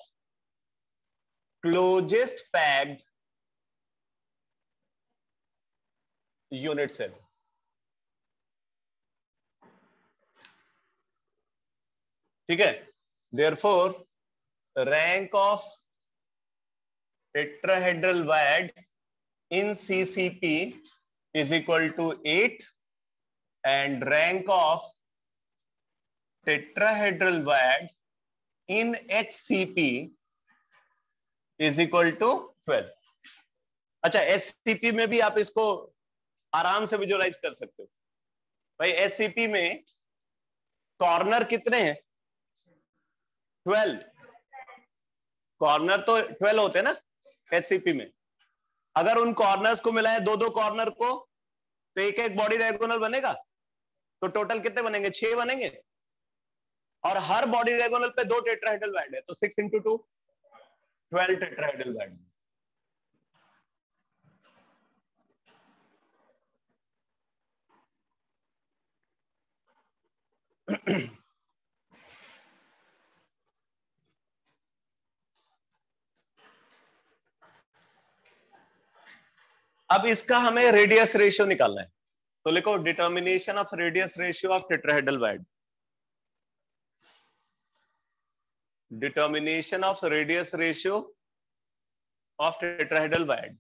closest packed unit cell। ठीक है, therefore rank of tetrahedral wired in CCP is equal to 8 and rank of tetrahedral wired in HCP is equal to 12। अच्छा, SCP में भी आप इसको आराम से visualise कर सकते हो। भाई SCP में कॉर्नर कितने हैं? 12। कॉर्नर तो 12 होते हैं ना HCP में। अगर उन कॉर्नर्स को मिलाए, दो दो कॉर्नर को, तो एक एक बॉडी डायगोनल बनेगा। तो टोटल कितने बनेंगे? 6 बनेंगे। और हर बॉडी डायगोनल पे 2 टेट्राहेड्रल वायर्ड है, तो 6 into 2 12 टेट्राहेड्रल वायर्ड। अब इसका हमें रेडियस रेशियो निकालना है, तो लिखो determination of radius ratio of tetrahedral wired. Determination of radius ratio of tetrahedral wired.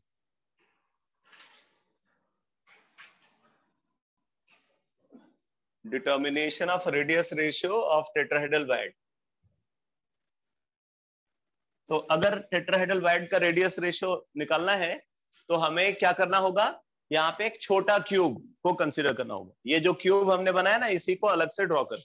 Determination of radius ratio of tetrahedral wired. तो अगर टेट्राहेड्रल वायर्ड का रेडियस रेशियो निकालना है तो हमें क्या करना होगा? यहाँ पे एक छोटा क्यूब को कंसीडर करना होगा। ये जो क्यूब हमने बनाया ना, इसी को अलग से ड्रॉ कर।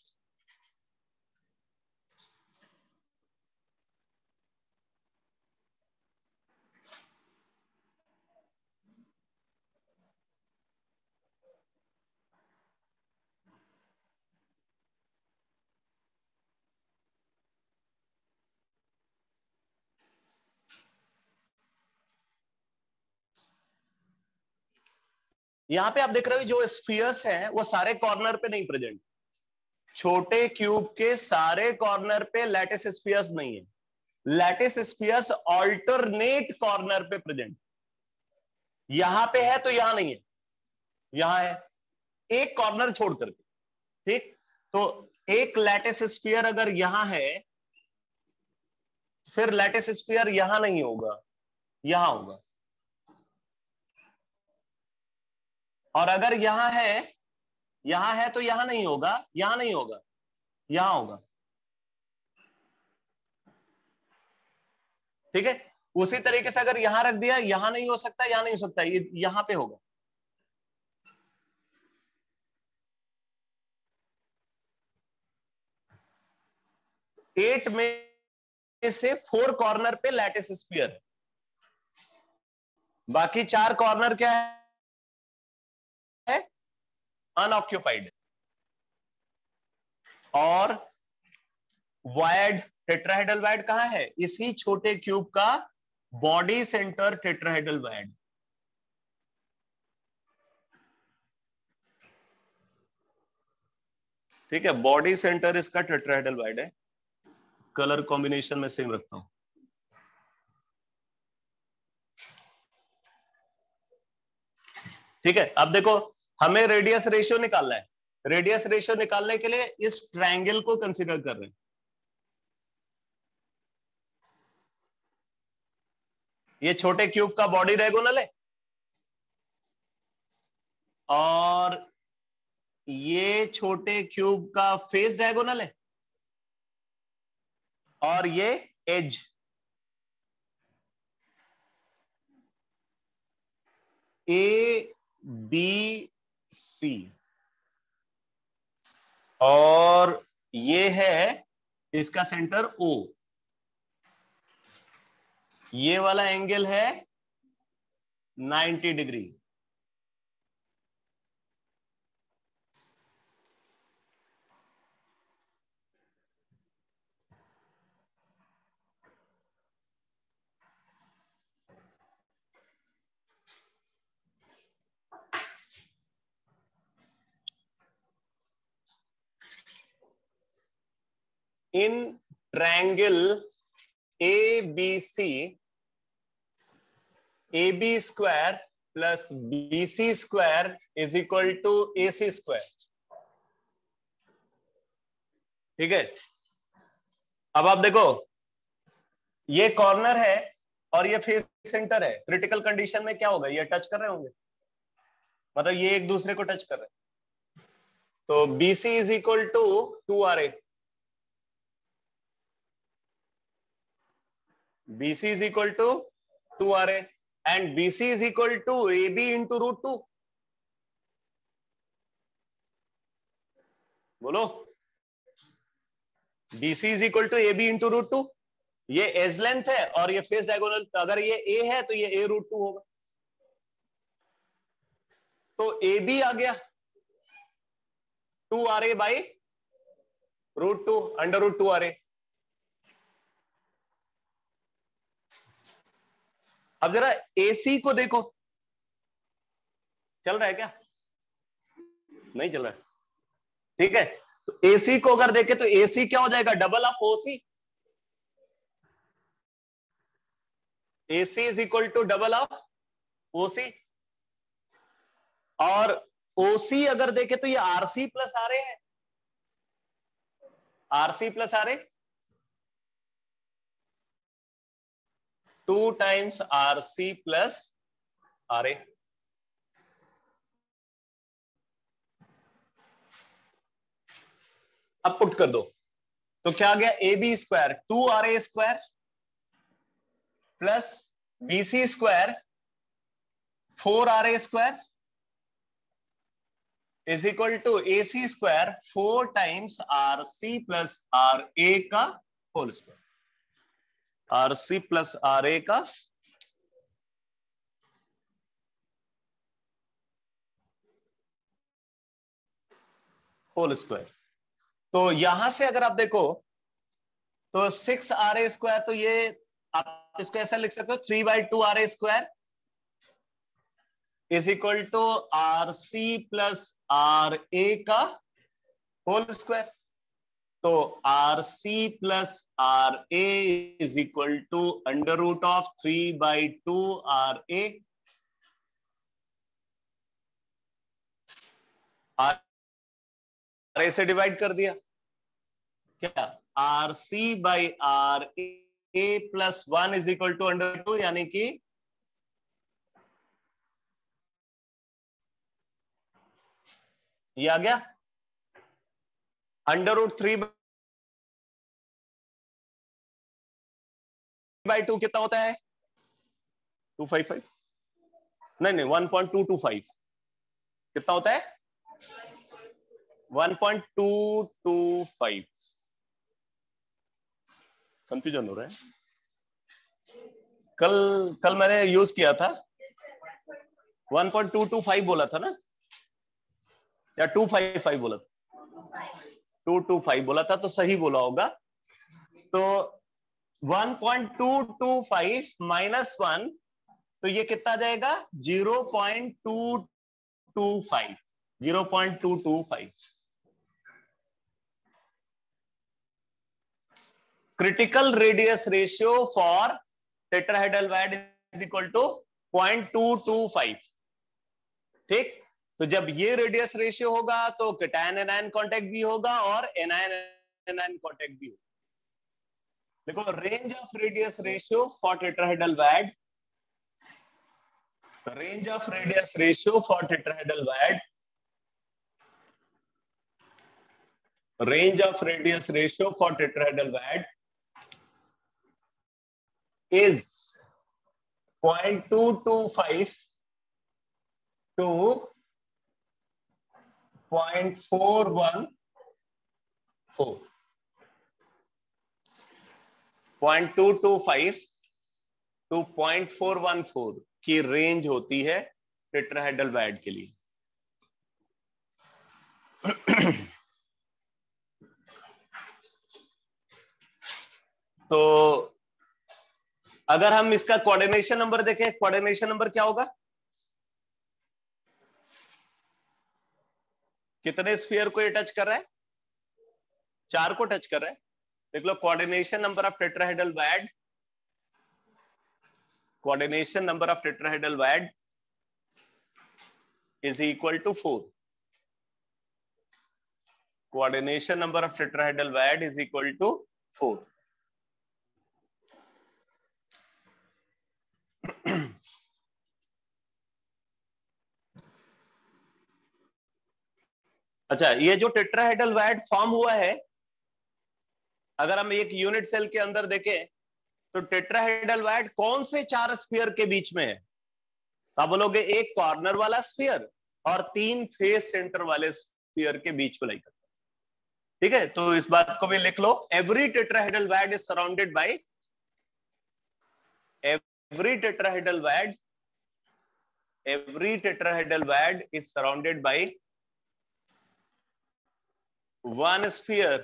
यहाँ पे आप देख रहे हो जो स्फीयर्स हैं वो सारे कॉर्नर पे नहीं प्रेजेंट। छोटे क्यूब के सारे कॉर्नर पे लैटिस स्फीयर्स नहीं है। लैटिस स्फीयर्स ऑल्टरनेट कॉर्नर पे प्रेजेंट। यहां पे है तो यहां नहीं है, यहां है, एक कॉर्नर छोड़ करके। ठीक, तो एक लैटिस स्फीयर अगर यहां है, फिर लैटिस स्फीयर यहां नहीं होगा, यहां होगा। और अगर यहां है तो यहां नहीं होगा, यहां नहीं होगा, यहां होगा। ठीक है, उसी तरीके से अगर यहां रख दिया, यहां नहीं हो सकता, यहां नहीं हो सकता, ये यहां पे होगा। एट में से 4 कॉर्नर पे लैटिस स्फीयर है, बाकी 4 कॉर्नर क्या है? अनऑक्यूपाइड। और वायर्ड, टेट्राहेड्रल वायर्ड कहां है? इसी छोटे क्यूब का बॉडी सेंटर टेट्राहेड्रल वायर्ड। ठीक है, बॉडी सेंटर इसका टेट्राहेड्रल वायर्ड है। कलर कॉम्बिनेशन में सेम रखता हूं। ठीक है, अब देखो हमें रेडियस रेशियो निकालना है। रेडियस रेशियो निकालने के लिए इस ट्रायंगल को कंसीडर कर रहे हैं। ये छोटे क्यूब का बॉडी डायगोनल है और ये छोटे क्यूब का फेस डायगोनल है और ये एज ए बी सी और ये है इसका सेंटर ओ। ये वाला एंगल है 90 degree. In triangle ABC AB square plus BC square is equal to AC square. ठीक है, अब आप देखो ये कॉर्नर है और ये फेस सेंटर है। क्रिटिकल कंडीशन में क्या होगा, ये टच कर रहे होंगे, मतलब ये एक दूसरे को टच कर रहे हैं। तो BC is equal to 2RA। BC is equal to 2RA and BC is equal to AB into √2। बोलो, BC is equal to AB into √2। ये एज लेंथ है और ये फेस डायगोनल, अगर ये A है तो ये A√2 होगा। तो AB आ गया 2RA बाई √2 अंडर √2RA। अब जरा AC को देखो, चल रहा है क्या? नहीं चल रहा है, ठीक है। तो AC को अगर देखे तो AC क्या हो जाएगा, double of OC। AC is equal to double of OC और OC अगर देखे तो ये RC प्लस RA है। RC plus RA 2 times RC plus RA। अब पुट कर दो तो क्या आ गया, AB square 2RA square plus BC square 4RA square is equal to AC square 4 times RC plus RA का whole square. RC plus RA का whole square. तो यहां से अगर आप देखो तो 6RA स्क्वायर, तो ये आप इसको ऐसा लिख सकते हो 3/2RA square is equal to RC plus RA का होल स्क्वायर। तो RC plus RA is equal to under root of 3/2RA। RA से डिवाइड कर दिया, क्या RC by RA plus 1 is equal to under 2, यानी कि ये आ गया अंडर रूट 3/2 कितना होता है 255, नहीं 1.225 कितना होता है 1.225। कंफ्यूजन हो रहा है, कल मैंने यूज किया था 1.225 बोला था ना, या 255 बोला था, 225 बोला था तो सही बोला होगा। तो 1.225 माइनस 1, तो ये कितना जाएगा 0.225, 0.225। Critical radius ratio for tetrahedral is equal to 0.225। ठीक, तो जब ये रेडियस रेशियो होगा तो कैटायन एनायन कांटेक्ट भी होगा और एनायन एनायन कांटेक्ट भी होगा। देखो range of radius ratio for tetrahedral void range of radius ratio for tetrahedral wad, range of radius ratio for tetrahedral wad is 0.225 to 0.414. 0.225 to 0.414 की range होती है tetrahedral वैड के लिए। तो अगर हम इसका कोऑर्डिनेशन नंबर देखें, कोऑर्डिनेशन नंबर क्या होगा? कितने स्फीयर को ये टच कर रहा है? 4 को टच कर रहा है। देख लो, coordination number of tetrahedral void, coordination number of tetrahedral void is equal to 4. Coordination number of tetrahedral wad is equal to 4. अच्छा, ये जो टेट्राहेड्रल वैड फॉर्म हुआ है, अगर हम एक यूनिट सेल के अंदर देखें तो टेट्राहेड्रल वैड कौन से 4 स्फीयर के बीच में है? आप बोलोगे एक कॉर्नर वाला स्फीयर और 3 फेस सेंटर वाले स्फीयर के बीच में लाई करता है। ठीक है, तो इस बात को भी लिख लो। Every tetrahedral void is surrounded by, every tetrahedral wad is surrounded by one sphere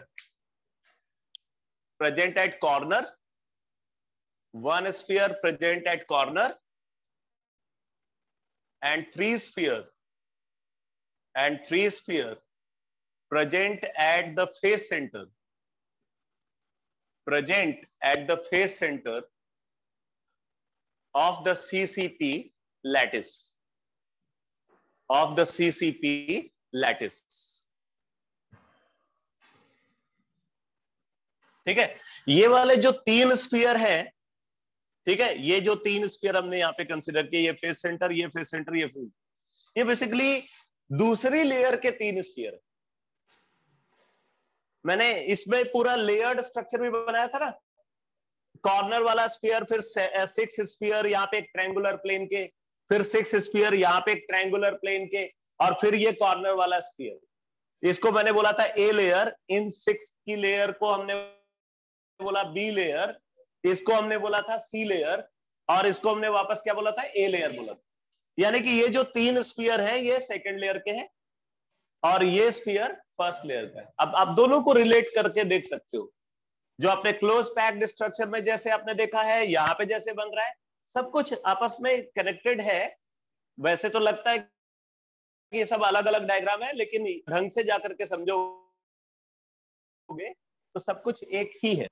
present at corner, one sphere present at corner, and three sphere present at the face center, of the CCP lattice, ठीक है। ये वाले जो 3 sphere हैं, ठीक है, ये जो 3 स्फीयर हमने यहाँ पे कंसिडर किए, ये फेस सेंटर, ये फेस सेंटर, ये बेसिकली दूसरी लेयर के 3 स्फीयर। मैंने इसमें पूरा लेयर्ड स्ट्रक्चर भी बनाया था ना, कॉर्नर वाला स्फीयर, फिर 6 स्फीयर यहाँ पे एक ट्रायंगुलर प्लेन के, फिर 6 स्फीयर यहाँ पे एक ट्रायंगुलर प्लेन के, और फिर ये कॉर्नर वाला स्फीयर। इसको मैंने बोला था ए लेयर, इन 6 की लेयर को हमने बोला बी लेयर, इसको हमने बोला था सी लेयर, और इसको हमने वापस क्या बोला था? ए लेयर बोला था। यानी कि ये जो 3 स्फीयर हैं ये सेकंड लेयर के हैं और ये स्फीयर फर्स्ट लेयर का है। अब आप दोनों को रिलेट करके देख सकते हो। जो आपने क्लोज पैक्ड स्ट्रक्चर में जैसे आपने देखा है, यहाँ पे जैसे बन रहा है, सब कुछ आपस में कनेक्टेड है। वैसे तो लगता है कि ये सब अलग अलग डायग्राम है, लेकिन ढंग से जाकर के समझोगे तो सब कुछ एक ही है।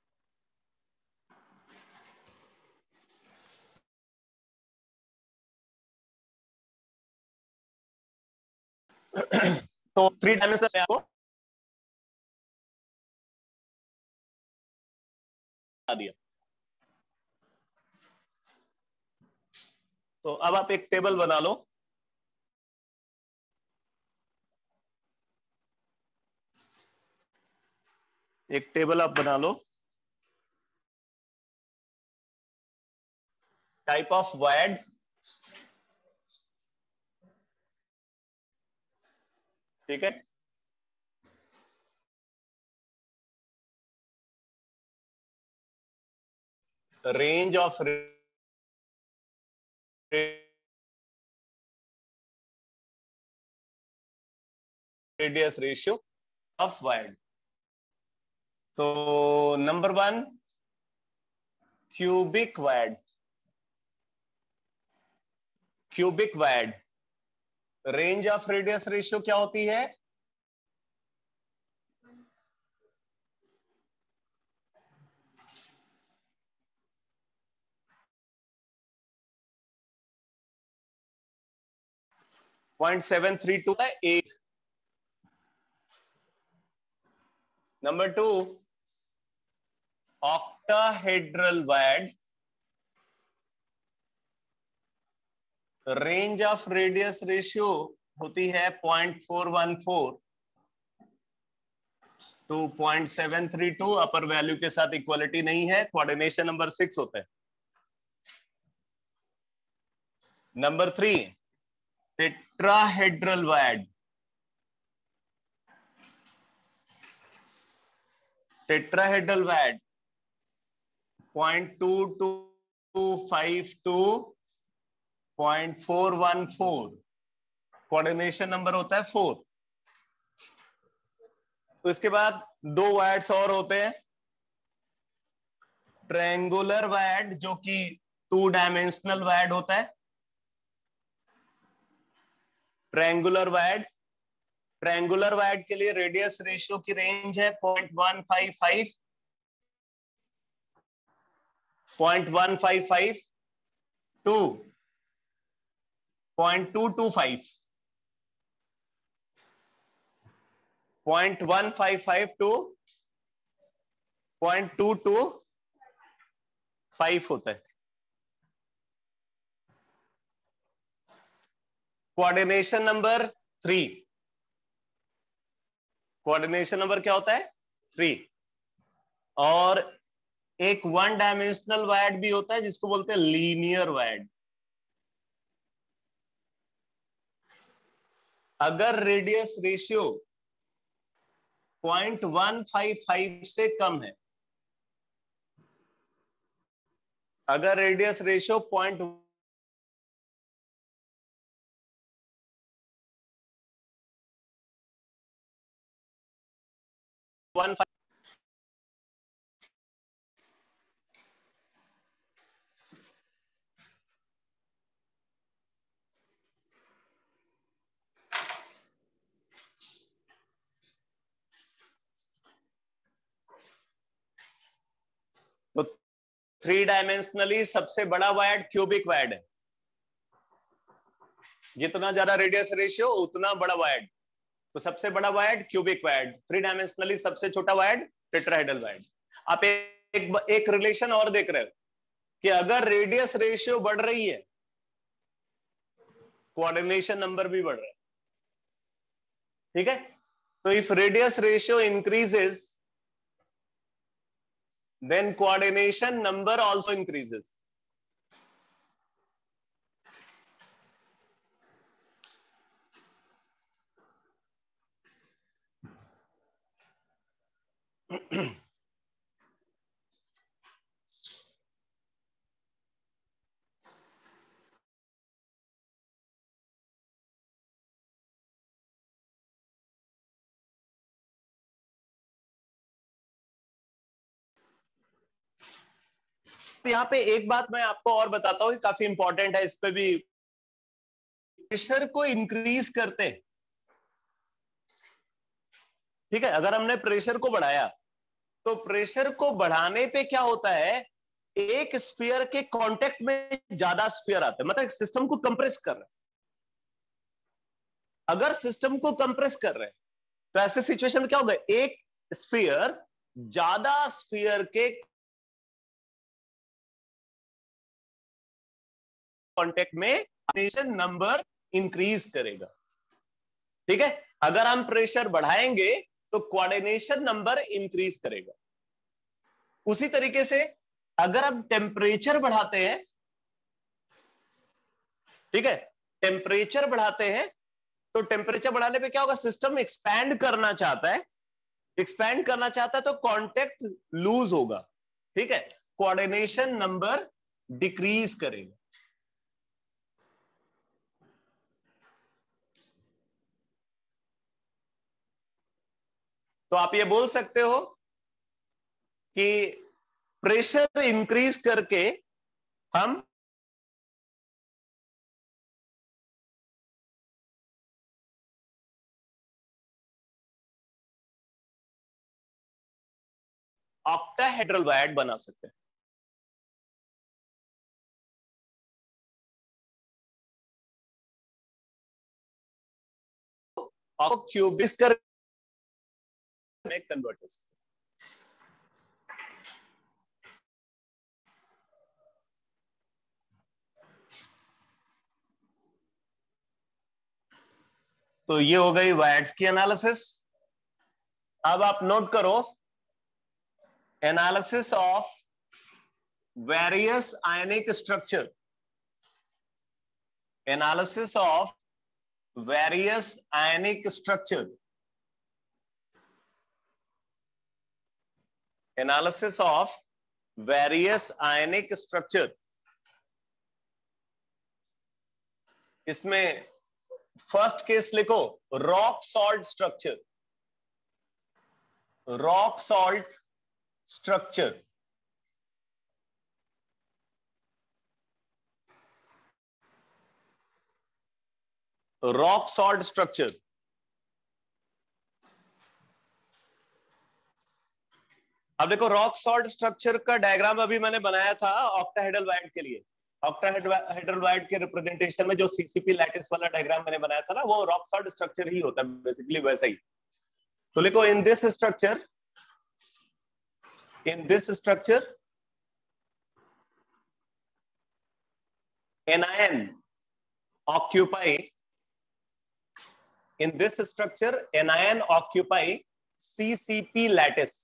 तो 3 डायमेंशन में आपको दिया। तो अब आप एक टेबल बना लो। एक टेबल आप बना लो, टाइप ऑफ वैड, ठीक है, range of radius ratio of void. तो number 1 cubic void, cubic void range of radius ratio क्या होती है? .732 है 8। Number 2 octahedral void, range of radius ratio होती है 0.414 टू 0.732, अपर वैल्यू के साथ इक्वलिटी नहीं है, कोऑर्डिनेशन नंबर 6 होता है। Number 3 tetrahedral void, tetrahedral void 0.2252 to 0.414, coordination number होता है 4। तो इसके बाद दो वायड्स और होते हैं, ट्रायंगुलर वायड जो कि 2 डायमेंशनल वायड होता है। ट्रायंगुलर वायड, ट्रायंगुलर वायड के लिए रेडियस रेशियो की रेंज है 0.155 टू 0.225, 0.155 टू 0.225 होता है। कोऑर्डिनेशन नंबर 3, कोऑर्डिनेशन नंबर क्या होता है 3। और एक 1 डायमेंशनल वायड भी होता है जिसको बोलते हैं लीनियर वायड। अगर रेडियस रेशियो 0.155 से कम है, अगर रेडियस रेशियो 0.155 तो 3 डायमेंशनली सबसे बड़ा वायड क्यूबिक वायड है। जितना ज्यादा रेडियस रेशियो उतना बड़ा वायड, तो सबसे बड़ा वायड क्यूबिक वायड, 3 डायमेंशनली सबसे छोटा वायड टेट्राहेड्रल वायड। आप एक रिलेशन और देख रहे हो कि अगर रेडियस रेशियो बढ़ रही है, कोऑर्डिनेशन नंबर भी बढ़ रहा है। ठीक है, तो if radius ratio increases then coordination number also increases. यहाँ पे एक बात मैं आपको और बताता हूँ, काफी इंपॉर्टेंट है, इस पे भी प्रेशर को इंक्रीज करते हैं। ठीक है, अगर हमने प्रेशर को बढ़ाया तो प्रेशर को बढ़ाने पे क्या होता है, एक स्फीयर के कांटेक्ट में ज्यादा स्फीयर आते हैं, मतलब सिस्टम को कंप्रेस कर रहे हैं। अगर सिस्टम को कंप्रेस कर रहे हैं तो ऐसे सिचुएशन में क्या होगा, एक स्फीयर ज्यादा स्फीयर के कांटेक्ट में नंबर इंक्रीज करेगा। ठीक है, अगर हम प्रेशर बढ़ाएंगे तो कोऑर्डिनेशन नंबर इंक्रीज करेगा। उसी तरीके से अगर हम टेम्परेचर बढ़ाते हैं, ठीक है, टेम्परेचर बढ़ाते हैं तो टेम्परेचर बढ़ाने पे क्या होगा, सिस्टम एक्सपैंड करना चाहता है, एक्सपैंड करना चाहता है तो कांटेक्ट लूज होगा। ठीक है, कोऑर्डिनेशन नंबर डिक्रीज करेगा। तो आप ये बोल सकते हो कि प्रेशर इंक्रीज करके हम ऑक्टाहेड्रल वायड बना सकते हैं। और क्यूबिक कर कन्वर्टर्स, तो ये हो गई वैड्स की एनालिसिस। अब आप नोट करो, analysis of various ionic structure, analysis of various ionic structure, analysis of various ionic structure. इसमें फर्स्ट केस लिखो, rock salt structure, rock salt structure. Rock salt structure. अब देखो, रॉक सॉल्ट स्ट्रक्चर का diagram अभी मैंने बनाया था ऑक्टाहेड्रल वाइड के लिए। ऑक्टाहेड्रल वाइड के रिप्रेजेंटेशन में जो सीसीपी लैटिस वाला डायग्राम मैंने बनाया था ना, वो रॉक सॉल्ट स्ट्रक्चर ही होता है बेसिकली, वैसा ही। तो लिखो, in this structure, in this structure anion occupy, in this structure anion occupy CCP lattice,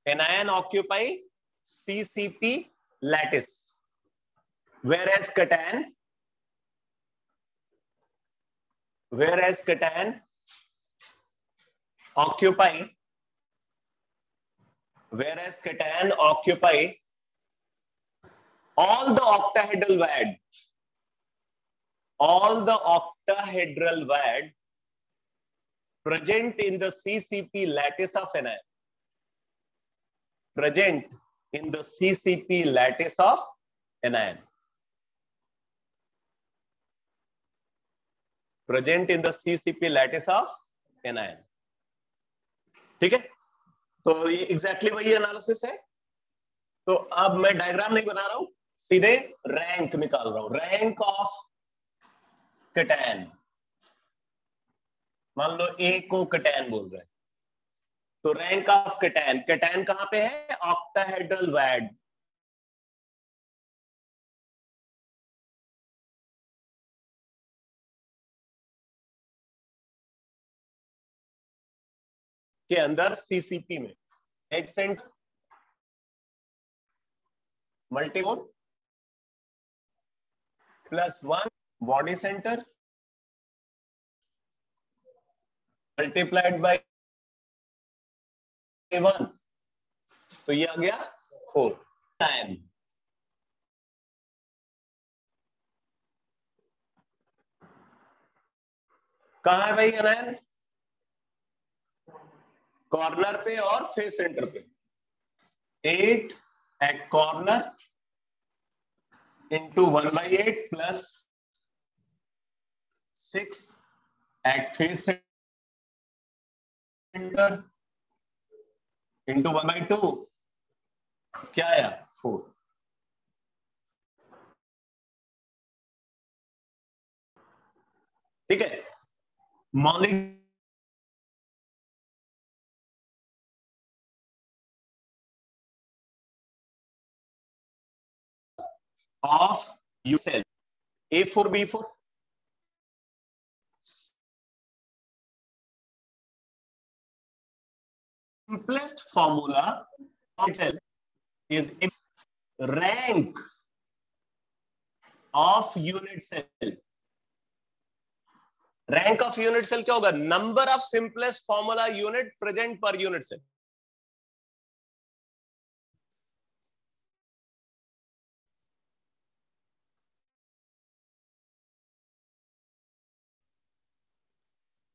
anion occupy CCP lattice, whereas cation occupy, whereas cation occupy all the octahedral VAD, all the octahedral VAD present in the CCP lattice of anion, present in the CCP lattice of anion, present in the CCP lattice of anion। ठीक है, तो ये exactly वही analysis है। तो अब मैं diagram नहीं बना रहा हूं, सीधे रैंक निकाल रहा हूं, रैंक ऑफ कैटायन। मान लो ए को कैटायन बोल रहे हैं, तो रैंक ऑफ कैटायन, कैटायन कहां पे है, ऑक्टाहेड्रल वैड। के अंदर सीसीपी में accent multimode +1 body centre multiplied by 1, तो ये आ गया 4 टाइम। कहां है भाई एनायन, कॉर्नर पे और फेस सेंटर पे। 8 at corner into 1/8 plus 6 at face centre into 1/2, क्या आया 4। ठीक है, मौलिक of U cell A4B4, simplest formula of cell is rank of unit cell। Rank of unit cell क्या होगा, number of simplest formula unit present per unit cell.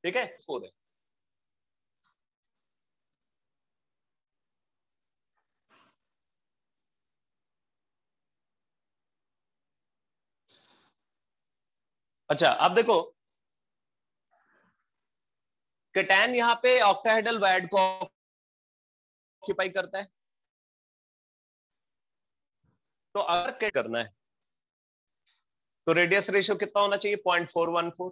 ठीक है, 4 है। अच्छा, अब देखो, कैटायन यहां पे ऑक्टाहेड्रल वैड को ऑक्यूपाई करता है, तो अगर क्या करना है, तो रेडियस रेशियो कितना होना चाहिए, 0.414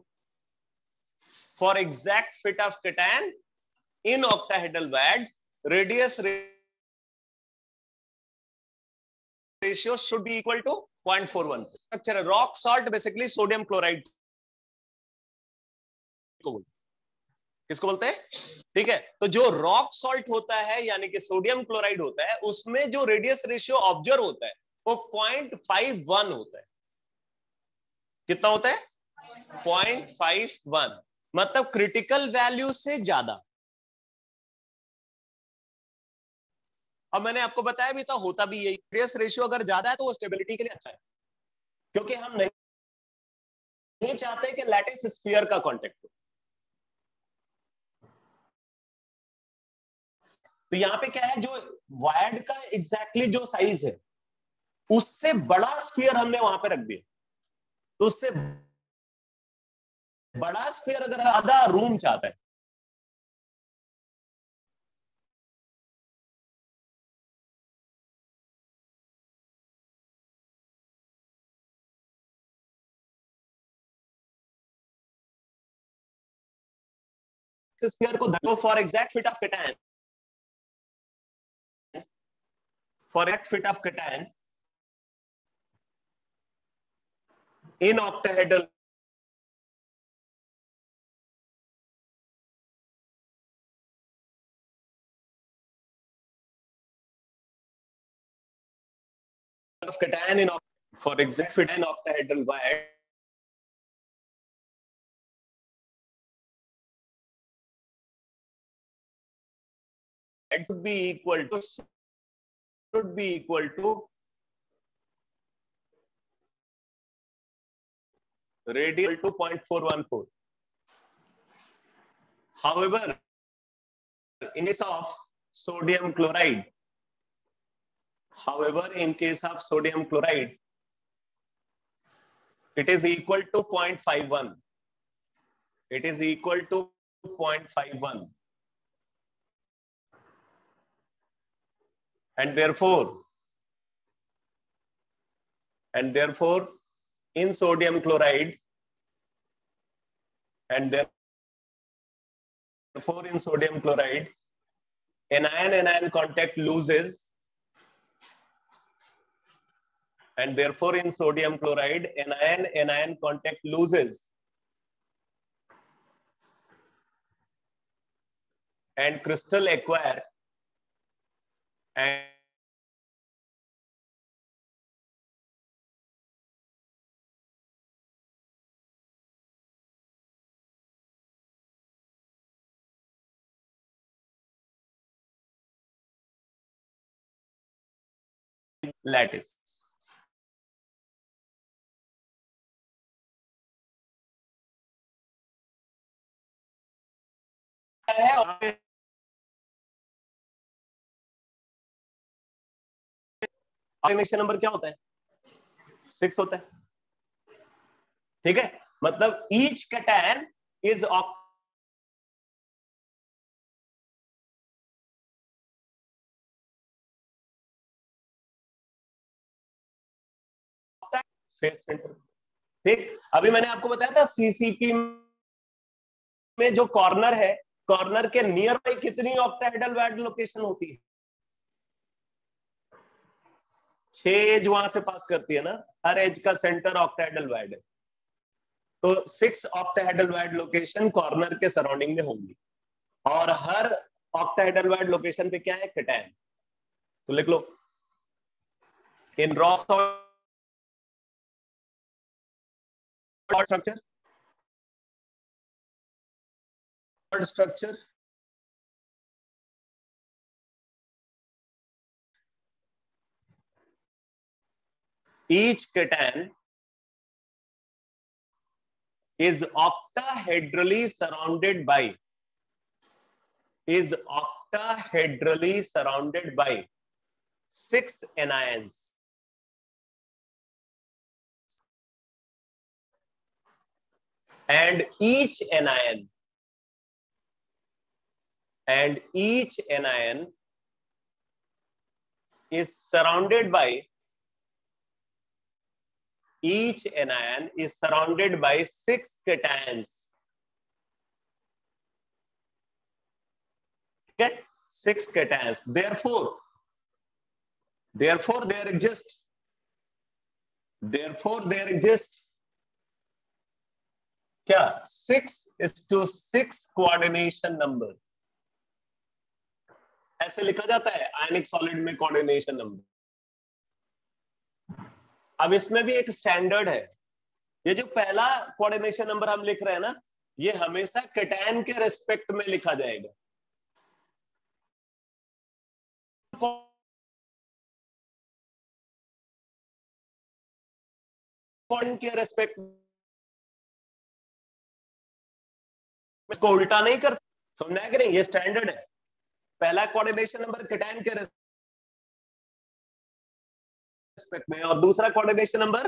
for exact fit of cation in octahedral void. Radius ratio should be equal to 0.41 structure है। Rock salt basically sodium chloride को बोलते हैं। किसको बोलते हैं? ठीक है, तो जो रॉक सॉल्ट होता है यानी कि सोडियम क्लोराइड होता है, उसमें जो रेडियस रेशियो ऑब्जर्व होता है वो 0.51 होता है। कितना होता है? 0.51, मतलब क्रिटिकल वैल्यू से ज्यादा। अब मैंने आपको बताया भी था, होता भी यही, रेडियस रेशियो अगर ज्यादा है तो वो स्टेबिलिटी के लिए अच्छा है, क्योंकि हम नहीं चाहते कि लैटिस स्फीयर का कांटेक्ट हो। तो यहां पे क्या है, जो वायर्ड का एग्जैक्टली जो साइज है उससे बड़ा स्फीयर हमने वहां पे रख दिया। तो उससे बड़ा स्फीयर अगर आधा रूम चाहता है, स्फीयर को देखो, for exact fit of cation, for exact fit of cation in octahedral of cation in for exact fit in octahedral wire it should be equal to radial to 0.414. However, in case of sodium chloride, it is equal to 0.51. It is equal to 0.51. And therefore, in sodium chloride, anion contact loses, and therefore in sodium chloride anion contact loses, and crystal acquire and lattice. Connection number क्या होता है? 6 होता है। ठीक है, मतलब each cation is face centre. ठीक, अभी मैंने आपको बताया था सीसीपी में जो कॉर्नर है, कॉर्नर के नियर बाई कितनी ऑक्टाहेड्रल वायर्ड लोकेशन होती है? 6 एज वहां से पास करती है ना, हर एज का सेंटर ऑक्टाहेड्रल वायर्ड है, तो 6 ऑक्टाहेड्रल वायर्ड लोकेशन कॉर्नर के सराउंडिंग में होंगी, और हर ऑक्टाहेड्रल वायर्ड लोकेशन पे क्या है? कैटायन। तो लिख लो, इन rock structure each cation is octahedrally surrounded by 6 anions, and each anion is surrounded by 6 cations. Okay, 6 cations. Therefore there exist therefore there exist क्या 6:6 कोऑर्डिनेशन नंबर, ऐसे लिखा जाता है आयनिक सॉलिड में कोऑर्डिनेशन नंबर। अब इसमें भी एक स्टैंडर्ड है, ये जो पहला कोऑर्डिनेशन नंबर हम लिख रहे हैं ना, ये हमेशा कैटायन के रेस्पेक्ट में लिखा जाएगा। कौन के रेस्पेक्ट, इसको उल्टा नहीं कर, समझा कि नहीं, ये स्टैंडर्ड है। पहला कोऑर्डिनेशन नंबर कैटायन के रेस्पेक्ट में और दूसरा कोऑर्डिनेशन नंबर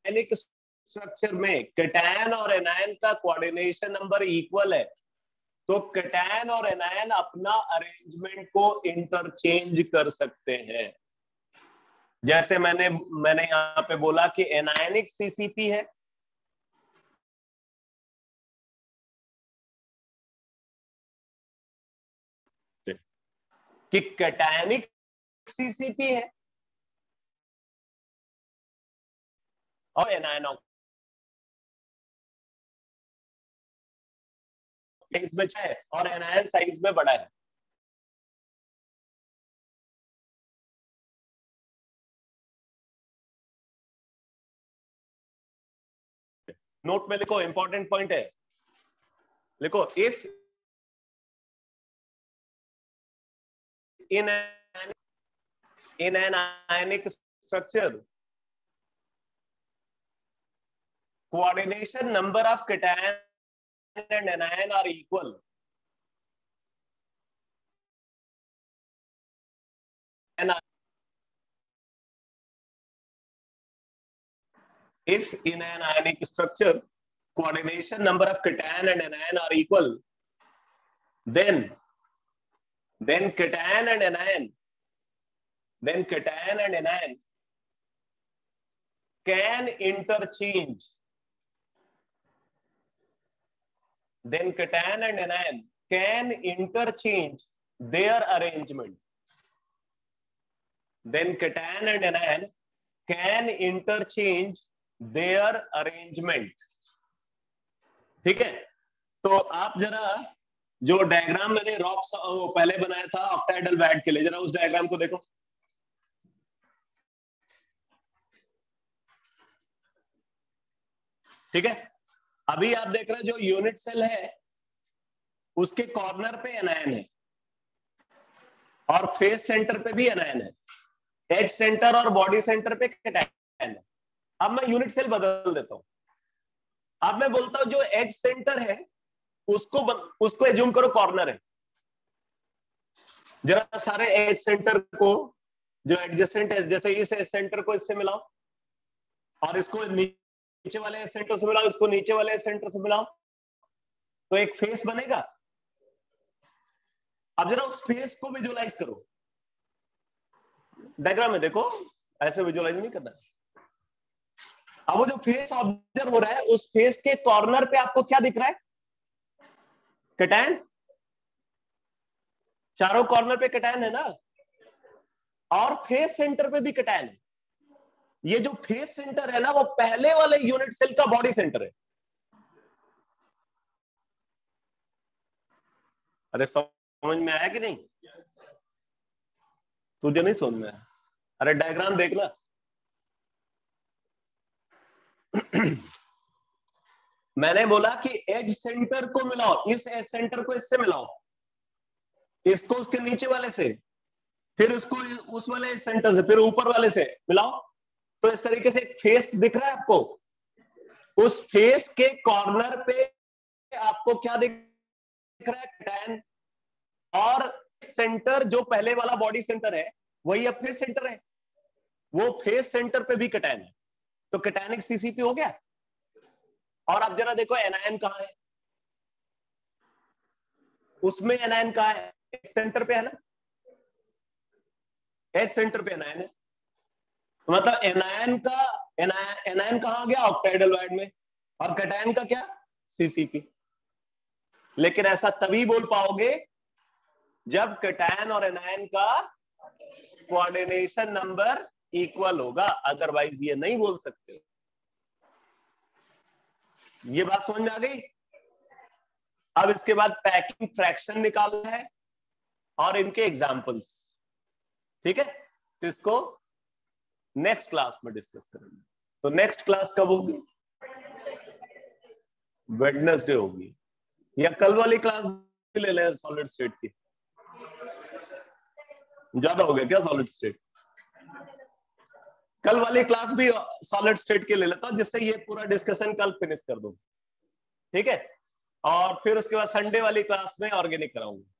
आयनिक स्ट्रक्चर में कैटायन और एनायन का कोऑर्डिनेशन नंबर इक्वल है, तो कैटायन और एनायन अपना अरेंजमेंट को इंटरचेंज कर सकते हैं। जैसे मैंने यहां पे बोला कि एनायनिक सीसीपी है, कि कैटायनिक सीसीपी है और एनायन साइज में है और एनायन साइज में बड़ा है। नोट में लिखो, इंपॉर्टेंट पॉइंट है, लिखो if in an ionic structure coordination number of cation and anion are equal, and if in an ionic structure coordination number of cation and anion are equal, then cation and anion can interchange, cation and anion can interchange their arrangement, cation and anion can interchange their arrangement। ठीक है, तो आप जरा जो diagram मैंने rocks पहले बनाया था ऑक्टाइडल वैड के लिए, जरा उस डायग्राम को देखो। ठीक है, अभी आप देख रहे हैं जो यूनिट सेल है उसके कॉर्नर पे एनायन है और फेस सेंटर पे भी एनायन है, एज सेंटर और बॉडी सेंटर पे कैटायन है। अब मैं यूनिट सेल बदल देता हूं, अब मैं बोलता हूं जो एज सेंटर है उसको एज्यूम करो कॉर्नर है। जरा सारे एज सेंटर को जो एडजेसेंट है, जैसे इस एज सेंटर को इससे मिलाओ और इसको नीचे वाले एज सेंटर से मिलाओ, इसको नीचे वाले एज सेंटर से मिलाओ, तो एक फेस बनेगा। अब जरा उस फेस को विजुअलाइज करो, डायग्राम में देखो, ऐसे विजुअलाइज नहीं करना। अब वो जो फेस ऑब्जर्व हो रहा है उस फेस के कॉर्नर पे आपको क्या दिख रहा है? कैटायन, चारों कॉर्नर पे कैटायन है ना, और फेस सेंटर पे भी कैटायन है। ये जो फेस सेंटर है ना वो पहले वाले यूनिट सेल का बॉडी सेंटर है। अरे समझ में आया कि नहीं? तुझे नहीं समझ में आया? अरे डायग्राम देखना। मैंने बोला कि एज सेंटर को मिलाओ, इस एज सेंटर को इससे मिलाओ, इसको उसके नीचे वाले से, फिर उसको उस वाले सेंटर से, फिर ऊपर वाले से मिलाओ, तो इस तरीके से एक फेस दिख रहा है आपको। उस फेस के कॉर्नर पे आपको क्या दिख रहा है? कैटायन, और सेंटर जो पहले वाला बॉडी सेंटर है वही अब फेस सेंटर है, वो फेस सेंटर पे भी कैटायन है, तो कैटायनिक सीसीपी हो गया। और अब जरा देखो एनायन कहां है, उसमें एनायन कहां है? सेंटर पे है ना, एच सेंटर पे एनायन है, तो मतलब एनायन कहां गया? ऑक्टाइडल वाइड में। और कैटायन का क्या? सीसीपी। लेकिन ऐसा तभी बोल पाओगे जब कैटायन और एनायन का कोऑर्डिनेशन नंबर इक्वल होगा, अदरवाइज ये नहीं बोल सकते। ये बात समझ में आ गई। अब इसके बाद पैकिंग फ्रैक्शन निकालना है और इनके एग्जांपल्स, ठीक है। तो इसको नेक्स्ट क्लास में डिस्कस करेंगे। तो नेक्स्ट क्लास कब होगी? वेडनेसडे होगी, या कल वाली क्लास भी ले लें सॉलिड स्टेट की? ज्यादा हो गया क्या सॉलिड स्टेट? कल वाली क्लास भी सॉलिड स्टेट की ले लेता हूं, जिससे ये पूरा डिस्कशन कल फिनिश कर दूं, ठीक है। और फिर उसके बाद संडे वाली क्लास में ऑर्गेनिक कराऊंगा।